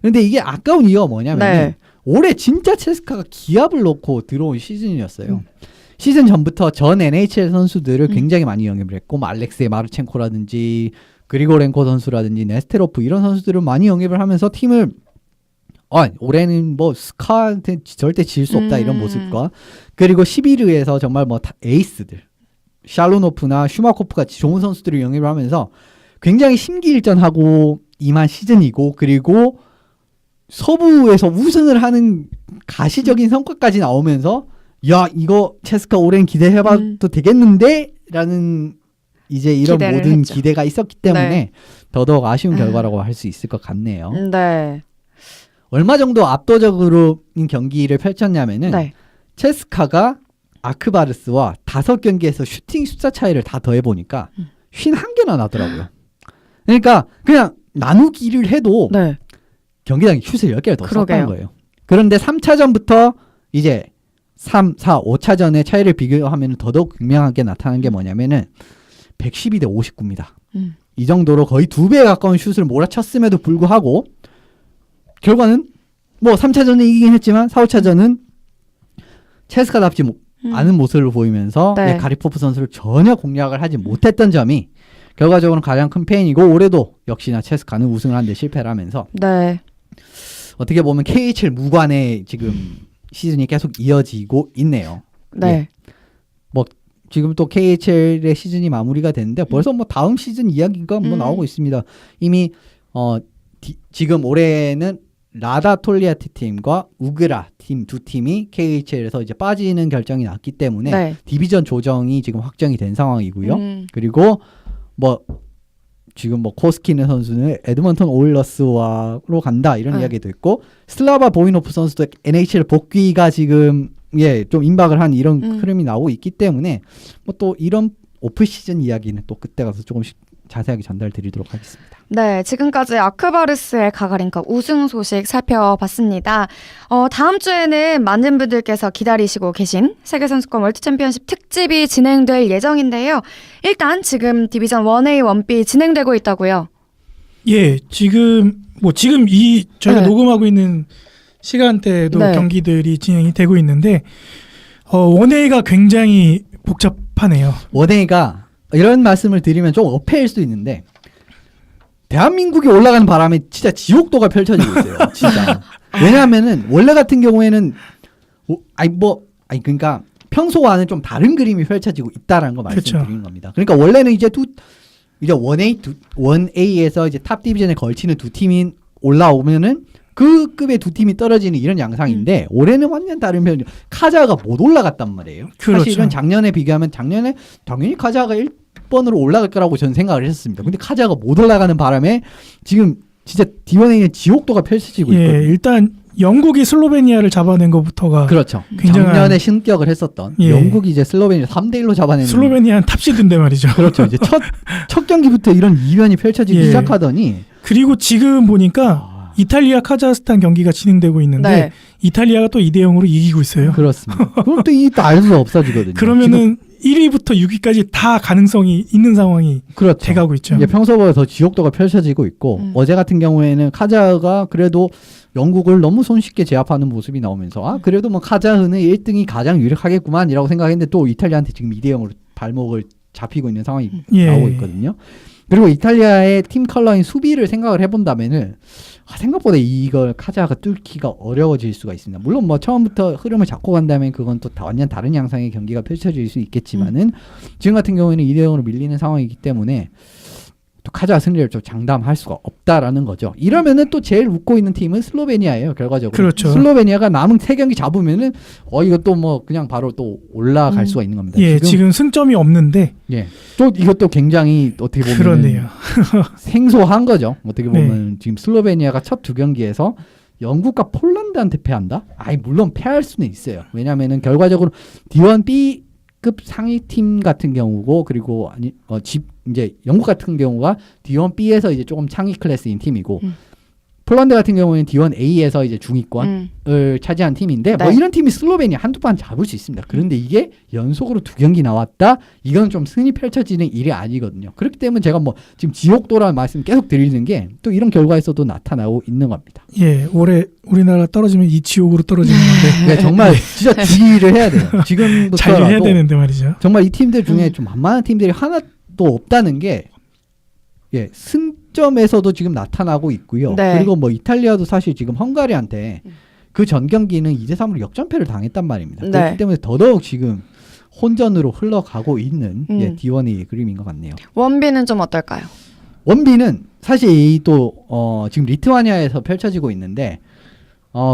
그런데 이게 아까운 이유가 뭐냐면 올해 진짜 체스카가 기합을 놓고 들어온 시즌이었어요. 시즌 전부터 전 NHL 선수들을 굉장히 많이 영입을 했고 뭐 알렉세이 마르첸코라든지 그리고렌코 선수라든지 네스테로프 이런 선수들을 많이 영입을 하면서 팀을 올해는 뭐 스카한테 절대 질 수 없다 이런 모습과 그리고 11위에서 정말 뭐 에이스들 샬로노프나 슈마코프 같이 좋은 선수들을 영입을 하면서 굉장히 심기일전하고 임한 시즌이고 그리고 서부에서 우승을 하는 가시적인 성과까지 나오면서 야 이거 체스카 올해는 기대해봐도 되겠는데? 라는 이제 이런 모든 했죠. 기대가 있었기 때문에 더더욱 아쉬운 결과라고 할 수 있을 것 같네요. 네. 얼마 정도 압도적으로 경기를 펼쳤냐면은 체스카가 아크바르스와 5경기에서 슈팅 숫자 차이를 다 더해보니까 51개나 나더라고요. 그러니까 그냥 나누기를 해도 경기당 슛을 10개를 더 썼다는 거예요. 그런데 3차전부터 이제 3, 4, 5차전의 차이를 비교하면 더더욱 극명하게 나타나는 게 뭐냐면은 112대 59입니다. 이 정도로 거의 2배에 가까운 슛을 몰아쳤음에도 불구하고 결과는 뭐 3차전은 이기긴 했지만 4, 5차전은 체스카답지 않은 모습을 보이면서 가리포프 선수를 전혀 공략을 하지 못했던 점이 결과적으로는 가장 큰 페인이고 올해도 역시나 체스카는 우승을 하는데 실패를 하면서 어떻게 보면 KHL 무관의 지금 시즌이 계속 이어지고 있네요. 예. 뭐 지금 또 KHL의 시즌이 마무리가 됐는데 벌써 뭐 다음 시즌 이야기가 뭐 나오고 있습니다. 이미 지금 올해는 라다 톨리아티 팀과 우그라 팀 두 팀이 KHL에서 이제 빠지는 결정이 났기 때문에 디비전 조정이 지금 확정이 된 상황이고요. 그리고 뭐 지금 뭐 코스키는 선수는 에드먼턴 오일러스로 간다 이런 이야기도 있고 슬라바 보이노프 선수도 NHL 복귀가 지금 좀 임박을 한 이런 흐름이 나오고 있기 때문에 뭐 또 이런 오프 시즌 이야기는 또 그때 가서 조금씩 자세하게 전달드리도록 하겠습니다. 네, 지금까지 아크바르스의 가가린컵 우승 소식 살펴봤습니다. 다음 주에는 많은 분들께서 기다리시고 계신 세계선수권 월드챔피언십 특집이 진행될 예정인데요. 일단 지금 디비전 1A, 1B 진행되고 있다고요? 예, 지금 이 저희가 녹음하고 있는 시간대에도 경기들이 진행이 되고 있는데 1A가 굉장히 복잡하네요. 1A가 이런 말씀을 드리면 좀 어폐일 수도 있는데 대한민국이 올라가는 바람에 진짜 지옥도가 펼쳐지고 있어요. 진짜. 왜냐하면은 원래 같은 경우에는 그러니까 평소와는 좀 다른 그림이 펼쳐지고 있다라는 거 말씀드리는 겁니다. 그러니까 원래는 이제 1A에서 이제 탑 디비전에 걸치는 두 팀이 올라오면은 그 급의 두 팀이 떨어지는 이런 양상인데 올해는 완전 다른 편이에요. 카자가 못 올라갔단 말이에요. 사실은 작년에 비교하면 작년에 당연히 카자가 1번으로 올라갈 거라고 저는 생각을 했었습니다. 근데 카자가 못 올라가는 바람에 지금 진짜 D1A의 지옥도가 펼쳐지고 있거든요. 예, 일단 영국이 슬로베니아를 잡아낸 것부터가 그렇죠. 작년에 신격을 했었던 영국이 이제 슬로베니아 3대1로 잡아내는 슬로베니아는 탑시드인데 말이죠. 그렇죠. 이제 첫 경기부터 이런 이변이 펼쳐지기 시작하더니 그리고 지금 보니까 이탈리아 카자흐스탄 경기가 진행되고 있는데 네. 이탈리아가 또 2대0으로 이기고 있어요. 그렇습니다. 그럼 또 이 또 알 수 없어지거든요. 그러면은 1위부터 6위까지 다 가능성이 있는 상황이 그렇죠. 돼가고 있죠. 이제 평소보다 더 지옥도가 펼쳐지고 있고 어제 같은 경우에는 카자흐가 그래도 영국을 너무 손쉽게 제압하는 모습이 나오면서 아 그래도 뭐 카자흐는 1등이 가장 유력하겠구만이라고 생각했는데 또 이탈리아한테 지금 2대0으로 발목을 잡히고 있는 상황이 나오고 있거든요. 그리고 이탈리아의 팀 컬러인 수비를 생각을 해본다면은 생각보다 이걸 카자흐가 뚫기가 어려워질 수가 있습니다. 물론 뭐 처음부터 흐름을 잡고 간다면 그건 또 완전 다른 양상의 경기가 펼쳐질 수 있겠지만은 지금 같은 경우에는 2대0으로 밀리는 상황이기 때문에 또 카자흐 승리를 좀 장담할 수가 없다라는 거죠. 이러면은 또 제일 웃고 있는 팀은 슬로베니아예요. 결과적으로. 그렇죠. 슬로베니아가 남은 3경기 잡으면은 이것도 뭐 그냥 바로 또 올라갈 수가 있는 겁니다. 예, 지금 승점이 없는데 예. 또 이것도 굉장히 어떻게 보면 그러네요. 생소한 거죠. 어떻게 보면 지금 슬로베니아가 첫 2경기에서 영국과 폴란드한테 패한다? 물론 패할 수는 있어요. 왜냐면은 결과적으로 D1 B급 상위 팀 같은 경우고 그리고 이제 영국 같은 경우가 D1 B에서 이제 조금 상위 클래스인 팀이고 폴란드 같은 경우에는 D1 A에서 이제 중위권을 차지한 팀인데 네. 뭐 이런 팀이 슬로베니아 한두 판 잡을 수 있습니다. 그런데 이게 연속으로 2경기 나왔다? 이건 좀 승리 펼쳐지는 일이 아니거든요. 그렇기 때문에 제가 뭐 지금 지옥도라는 말씀 계속 드리는 게 또 이런 결과에서도 나타나고 있는 겁니다. 예, 올해 우리나라 떨어지면 이 지옥으로 떨어지는 건데 네, 정말 진짜 주의를 해야 돼요. 지금부터라도 자유해야 되는데 말이죠. 정말 이 팀들 중에 좀 만만한 팀들이 하나도 없다는 게 승점에서도 지금 나타나고 있고요. 네. 그리고 뭐 이탈리아도 사실 지금 헝가리한테 그 전 경기는 2대3으로 역전패를 당했단 말입니다. 네. 그렇기 때문에 더더욱 지금 혼전으로 흘러가고 있는 D1의 그림인 것 같네요. 원빈은 좀 어떨까요? 원빈은 사실 이 또 지금 리투아니아에서 펼쳐지고 있는데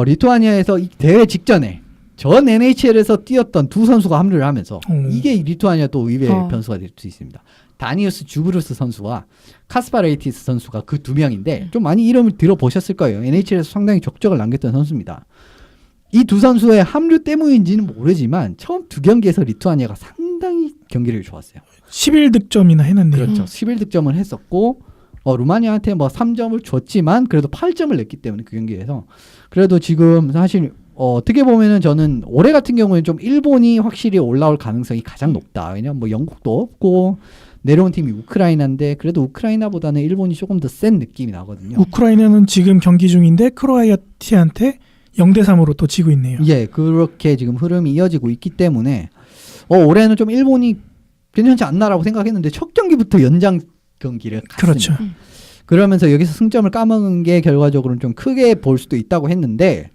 리투아니아에서 이 대회 직전에 전 NHL에서 뛰었던 두 선수가 합류를 하면서 이게 리투아니아 또 의외의 변수가 될 수 있습니다. 다니우스 주브루스 선수와 카스파레이티스 선수가 그 두 명인데 좀 많이 이름을 들어보셨을 거예요. NHL에서 상당히 적적을 남겼던 선수입니다. 이 두 선수의 합류 때문인지는 모르지만 처음 2경기에서 리투아니아가 상당히 경기를 좋았어요. 11득점이나 해놨네요. 그렇죠. 11득점을 했었고 루마니아한테 뭐 3점을 줬지만 그래도 8점을 냈기 때문에 그 경기에서 그래도 지금 사실 어떻게 보면은 저는 올해 같은 경우에는 좀 일본이 확실히 올라올 가능성이 가장 높다. 왜냐면 뭐 영국도 없고 내려온 팀이 우크라이나인데 그래도 우크라이나보다는 일본이 조금 더 센 느낌이 나거든요. 우크라이나는 지금 경기 중인데 크로아티아한테 0대3으로 또 지고 있네요. 예, 그렇게 지금 흐름이 이어지고 있기 때문에 올해는 좀 일본이 괜찮지 않나라고 생각했는데 첫 경기부터 연장 경기를 갔습니다. 그렇죠. 그러면서 여기서 승점을 까먹은 게 결과적으로는 좀 크게 볼 수도 있다고 했는데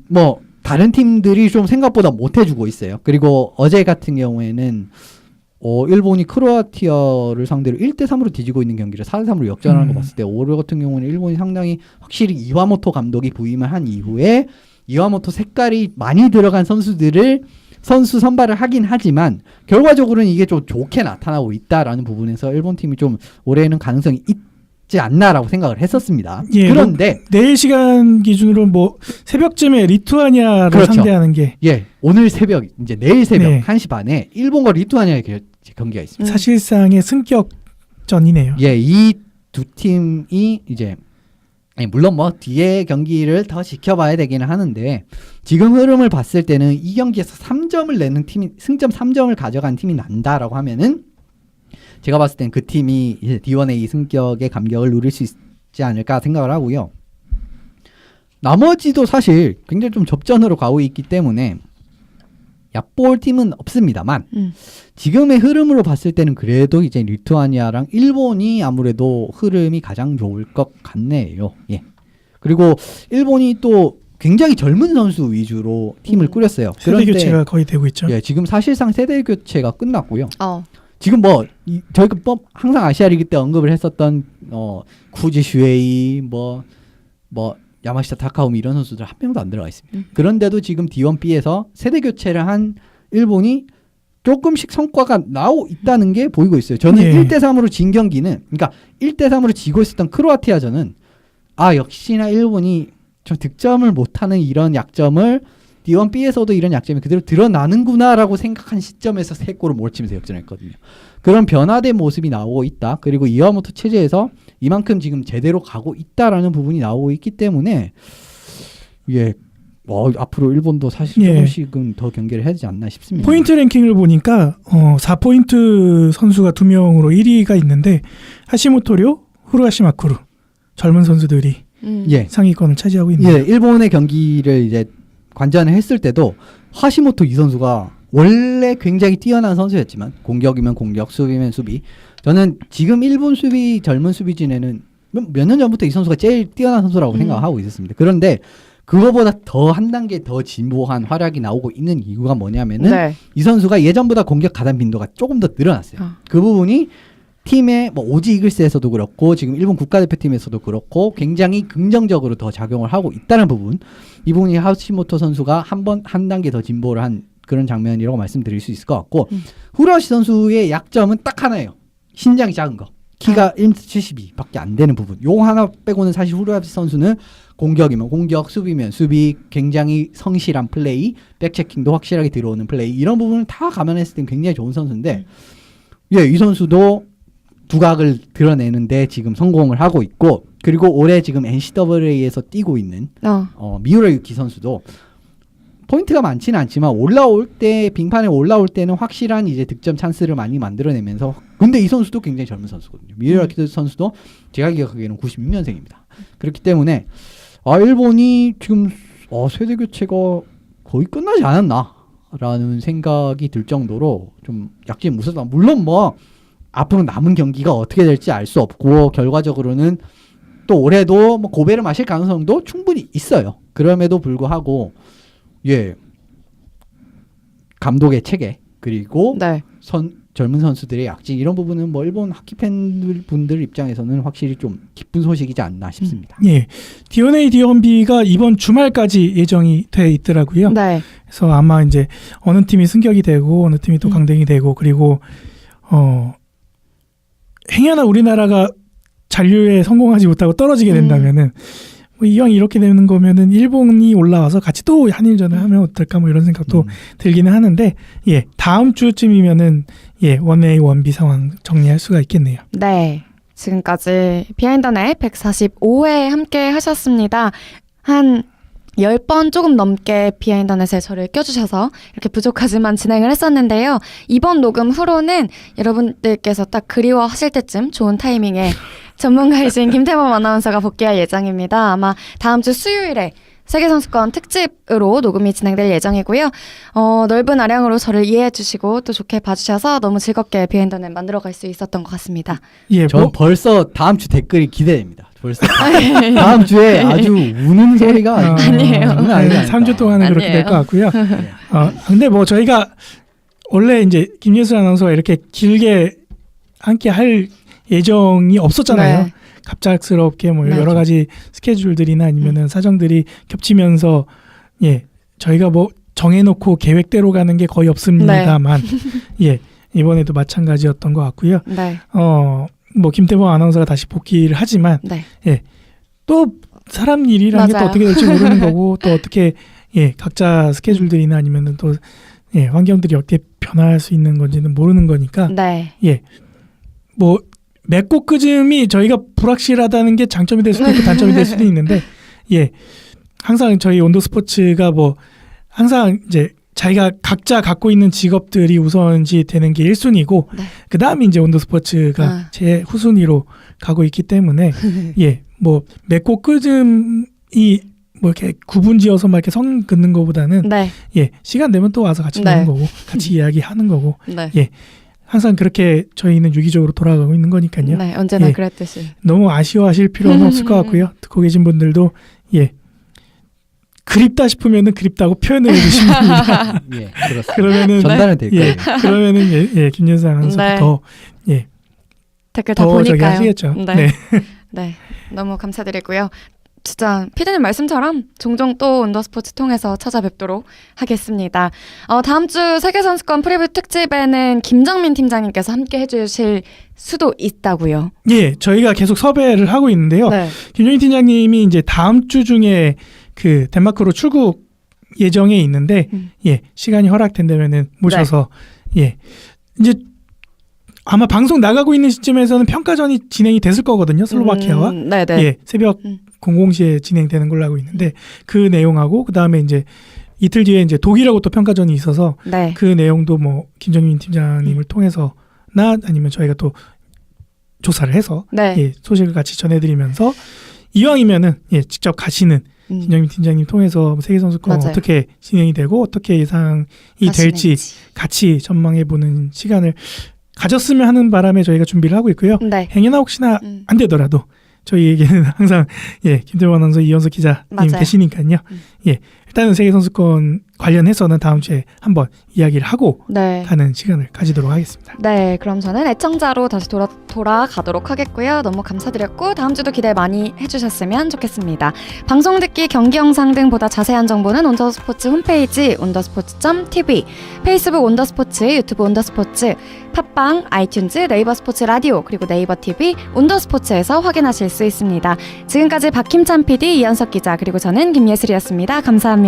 뭐 다른 팀들이 좀 생각보다 못해주고 있어요. 그리고 어제 같은 경우에는 일본이 크로아티아를 상대로 1대3으로 뒤지고 있는 경기를 4대3으로 역전하는 거 봤을 때 올해 같은 경우는 일본이 상당히 확실히 이와모토 감독이 부임을 한 이후에 이와모토 색깔이 많이 들어간 선수 선발을 하긴 하지만 결과적으로는 이게 좀 좋게 나타나고 있다라는 부분에서 일본 팀이 좀 올해는 가능성이 있지 않나라고 생각을 했었습니다. 예, 그런데 내일 시간 기준으로 뭐 새벽쯤에 리투아니아를 그렇죠. 상대하는 게 오늘 새벽 이제 내일 새벽 네. 1시 반에 일본과 리투아니아의 경기가 있습니다. 사실상의 승격전이네요. 이 두 팀이 이제 물론 뭐 뒤에 경기를 더 지켜봐야 되기는 하는데 지금 흐름을 봤을 때는 이 경기에서 3점을 내는 팀이 승점 3점을 가져간 팀이 난다라고 하면은 제가 봤을 땐 그 팀이 이제 D1A 승격의 감격을 누릴 수 있지 않을까 생각을 하고요. 나머지도 사실 굉장히 좀 접전으로 가고 있기 때문에 얕볼 팀은 없습니다만 지금의 흐름으로 봤을 때는 그래도 이제 리투아니아랑 일본이 아무래도 흐름이 가장 좋을 것 같네요. 예. 그리고 일본이 또 굉장히 젊은 선수 위주로 팀을 꾸렸어요. 세대 교체가 거의 되고 있죠. 예, 지금 사실상 세대 교체가 끝났고요. 지금 뭐 저희가 항상 아시아 리그 때 언급을 했었던 쿠지 슈에이 뭐 야마시타 타카우미 이런 선수들 한 명도 안 들어가 있습니다. 그런데도 지금 D1B에서 세대 교체를 한 일본이 조금씩 성과가 나오고 있다는 게 보이고 있어요. 저는 1대3으로 진 경기는 그러니까 1대3으로 지고 있었던 크로아티아전은 역시나 일본이 좀 득점을 못하는 이런 약점을 D1B에서도 이런 약점이 그대로 드러나는구나라고 생각한 시점에서 3골을 몰치면서 역전했거든요. 그런 변화된 모습이 나오고 있다. 그리고 이와모토 체제에서 이만큼 지금 제대로 가고 있다라는 부분이 나오고 있기 때문에 예, 앞으로 일본도 사실 조금씩은 더 경기를 해야 되지 않나 싶습니다. 포인트 랭킹을 보니까 4포인트 선수가 2명으로 1위가 있는데 하시모토료, 후루하시 마쿠루 젊은 선수들이 예. 상위권을 차지하고 있네요. 예, 일본의 경기를 이제 관전을 했을 때도 하시모토 이 선수가 원래 굉장히 뛰어난 선수였지만 공격이면 공격, 수비면 수비. 저는 지금 일본 수비 젊은 수비진에는 몇 년 전부터 이 선수가 제일 뛰어난 선수라고 생각하고 있었습니다. 그런데 그거보다 더 한 단계 더 진보한 활약이 나오고 있는 이유가 뭐냐면은 네. 이 선수가 예전보다 공격 가담 빈도가 조금 더 늘어났어요. 그 부분이 팀의 뭐 오지 이글스에서도 그렇고 지금 일본 국가대표팀에서도 그렇고 굉장히 긍정적으로 더 작용을 하고 있다는 부분. 이 부분이 하시모토 선수가 한 단계 더 진보를 한 그런 장면이라고 말씀드릴 수 있을 것 같고 후라시 선수의 약점은 딱 하나예요. 신장이 작은 거. 키가 1m72밖에 안 되는 부분. 요 하나 빼고는 사실 후라시 선수는 공격이면 공격, 수비면 수비, 굉장히 성실한 플레이, 백체킹도 확실하게 들어오는 플레이 이런 부분을 다 감안했을 땐 굉장히 좋은 선수인데 예, 이 선수도 두각을 드러내는데 지금 성공을 하고 있고 그리고 올해 지금 NCAA에서 뛰고 있는 미우라 유키 선수도 포인트가 많지는 않지만 올라올 때 빙판에 올라올 때는 확실한 이제 득점 찬스를 많이 만들어내면서 근데 이 선수도 굉장히 젊은 선수거든요. 미우라 유키 선수도 제가 기억하기에는 96년생입니다. 그렇기 때문에 일본이 지금 세대 교체가 거의 끝나지 않았나라는 생각이 들 정도로 좀 약점이 무섭다. 물론 뭐 앞으로 남은 경기가 어떻게 될지 알 수 없고 결과적으로는 또 올해도 뭐 고배를 마실 가능성도 충분히 있어요. 그럼에도 불구하고 예 감독의 체계 그리고 네. 젊은 선수들의 약진 이런 부분은 뭐 일본 하키 팬분들 입장에서는 확실히 좀 기쁜 소식이지 않나 싶습니다. 예, D1A, D1B가 이번 주말까지 예정이 돼 있더라고요. 네. 그래서 아마 이제 어느 팀이 승격이 되고 어느 팀이 또 강등이 되고 그리고 행여나 우리나라가 잔류에 성공하지 못하고 떨어지게 된다면은 뭐 이왕 이렇게 되는 거면은 일본이 올라와서 같이 또 한일전을 하면 어떨까 뭐 이런 생각도 들기는 하는데 예 다음 주쯤이면은 예 1A 1B 상황 정리할 수가 있겠네요. 네. 지금까지 비하인드넷 145회 함께 하셨습니다. 한 10번 조금 넘게 비하인드넷에 저를 껴주셔서 이렇게 부족하지만 진행을 했었는데요. 이번 녹음 후로는 여러분들께서 딱 그리워하실 때쯤 좋은 타이밍에 전문가이신 김태범 아나운서가 복귀할 예정입니다. 아마 다음 주 수요일에 세계선수권 특집으로 녹음이 진행될 예정이고요. 넓은 아량으로 저를 이해해 주시고 또 좋게 봐주셔서 너무 즐겁게 비하인드넷 만들어갈 수 있었던 것 같습니다. 예, 저 벌써 다음 주 댓글이 기대됩니다. 벌써 다음 주에 아주 우는 소리가 아니에요. 3주 동안은 그렇게 될 것 같고요. 근데 뭐 저희가 원래 이제 김예슬 아나운서가 이렇게 길게 함께 할 예정이 없었잖아요. 네. 갑작스럽게 뭐 네. 여러 가지 스케줄들이나 아니면은 사정들이 겹치면서 예 저희가 뭐 정해놓고 계획대로 가는 게 거의 없습니다만 예 이번에도 마찬가지였던 것 같고요. 네. 뭐 김태범 아나운서가 다시 복귀를 하지만 네. 예 또 사람 일이라는 게 또 맞아요. 어떻게 될지 모르는 거고 또 어떻게 예 각자 스케줄들이나 아니면은 또 예 환경들이 어떻게 변할 수 있는 건지는 모르는 거니까 네. 예 뭐 맺고 끄짐이 저희가 불확실하다는 게 장점이 될 수도 있고 단점이 될 수도 있는데 예 항상 저희 온도 스포츠가 뭐 항상 이제 자기가 각자 갖고 있는 직업들이 우선시 되는 게 1순위고 네. 그다음에 이제 온도 스포츠가 제 후순위로 가고 있기 때문에 예 뭐 맺고 끄짐이 뭐 이렇게 구분지어서 막 이렇게 선 긋는 거보다는 네. 예 시간 되면 또 와서 같이 네. 노는 거고 같이 이야기하는 거고 네. 예 항상 그렇게 저희는 유기적으로 돌아가고 있는 거니까요. 네, 언제나 예. 그랬듯이. 너무 아쉬워하실 필요는 없을 것 같고요. 듣고 계신 분들도 예 그립다 싶으면은 그립다고 표현을 해주시면 됩니다. 예, 그렇습니다. 그러면은 전달은 될 거예요. 예 그러면은 예 김연수 아나운서 네. 더예 댓글 다 더 저기 보니까요. 하시겠죠. 네. 네. 네. 너무 감사드리고요. 진짜 피디님 말씀처럼 종종 또 온더스포츠 통해서 찾아뵙도록 하겠습니다. 다음 주 세계선수권 프리뷰 특집에는 김정민 팀장님께서 함께 해주실 수도 있다고요. 예, 저희가 계속 섭외를 하고 있는데요. 네. 김종인 팀장님이 이제 다음 주 중에 그 덴마크로 출국 예정에 있는데 시간이 허락된다면은 모셔서 이제 아마 방송 나가고 있는 시점에서는 평가전이 진행이 됐을 거거든요. 슬로바키아와 새벽 00시에 진행되는 걸로 알고 있는데 그 내용하고 그 다음에 이제 이틀 뒤에 이제 독일하고 또 평가전이 있어서 그 내용도 뭐 김정민 팀장님을 통해서나 아니면 저희가 또 조사를 해서 소식을 같이 전해드리면서 이왕이면은 직접 가시는 김정민 팀장님 통해서 세계선수권 어떻게 진행이 되고 어떻게 예상이 될지 같이 전망해보는 시간을 가졌으면 하는 바람에 저희가 준비를 하고 있고요. 행여나 혹시나 안 되더라도 저희에게는 항상 김태원 아나운서 이현석 기자님 계시니까요. 일단은 세계선수권 관련해서는 다음 주에 한번 이야기를 하고 가는 시간을 가지도록 하겠습니다. 네, 그럼 저는 애청자로 다시 돌아가도록 하겠고요. 너무 감사드렸고 다음 주도 기대 많이 해주셨으면 좋겠습니다. 방송 듣기, 경기 영상 등 보다 자세한 정보는 온더스포츠 홈페이지 온더스포츠.tv, 페이스북 온더스포츠, 유튜브 온더스포츠, 팟빵, 아이튠즈, 네이버 스포츠 라디오, 그리고 네이버 TV 온더스포츠에서 확인하실 수 있습니다. 지금까지 박힘찬 PD, 이현석 기자, 그리고 저는 김예슬이었습니다. 감사합니다.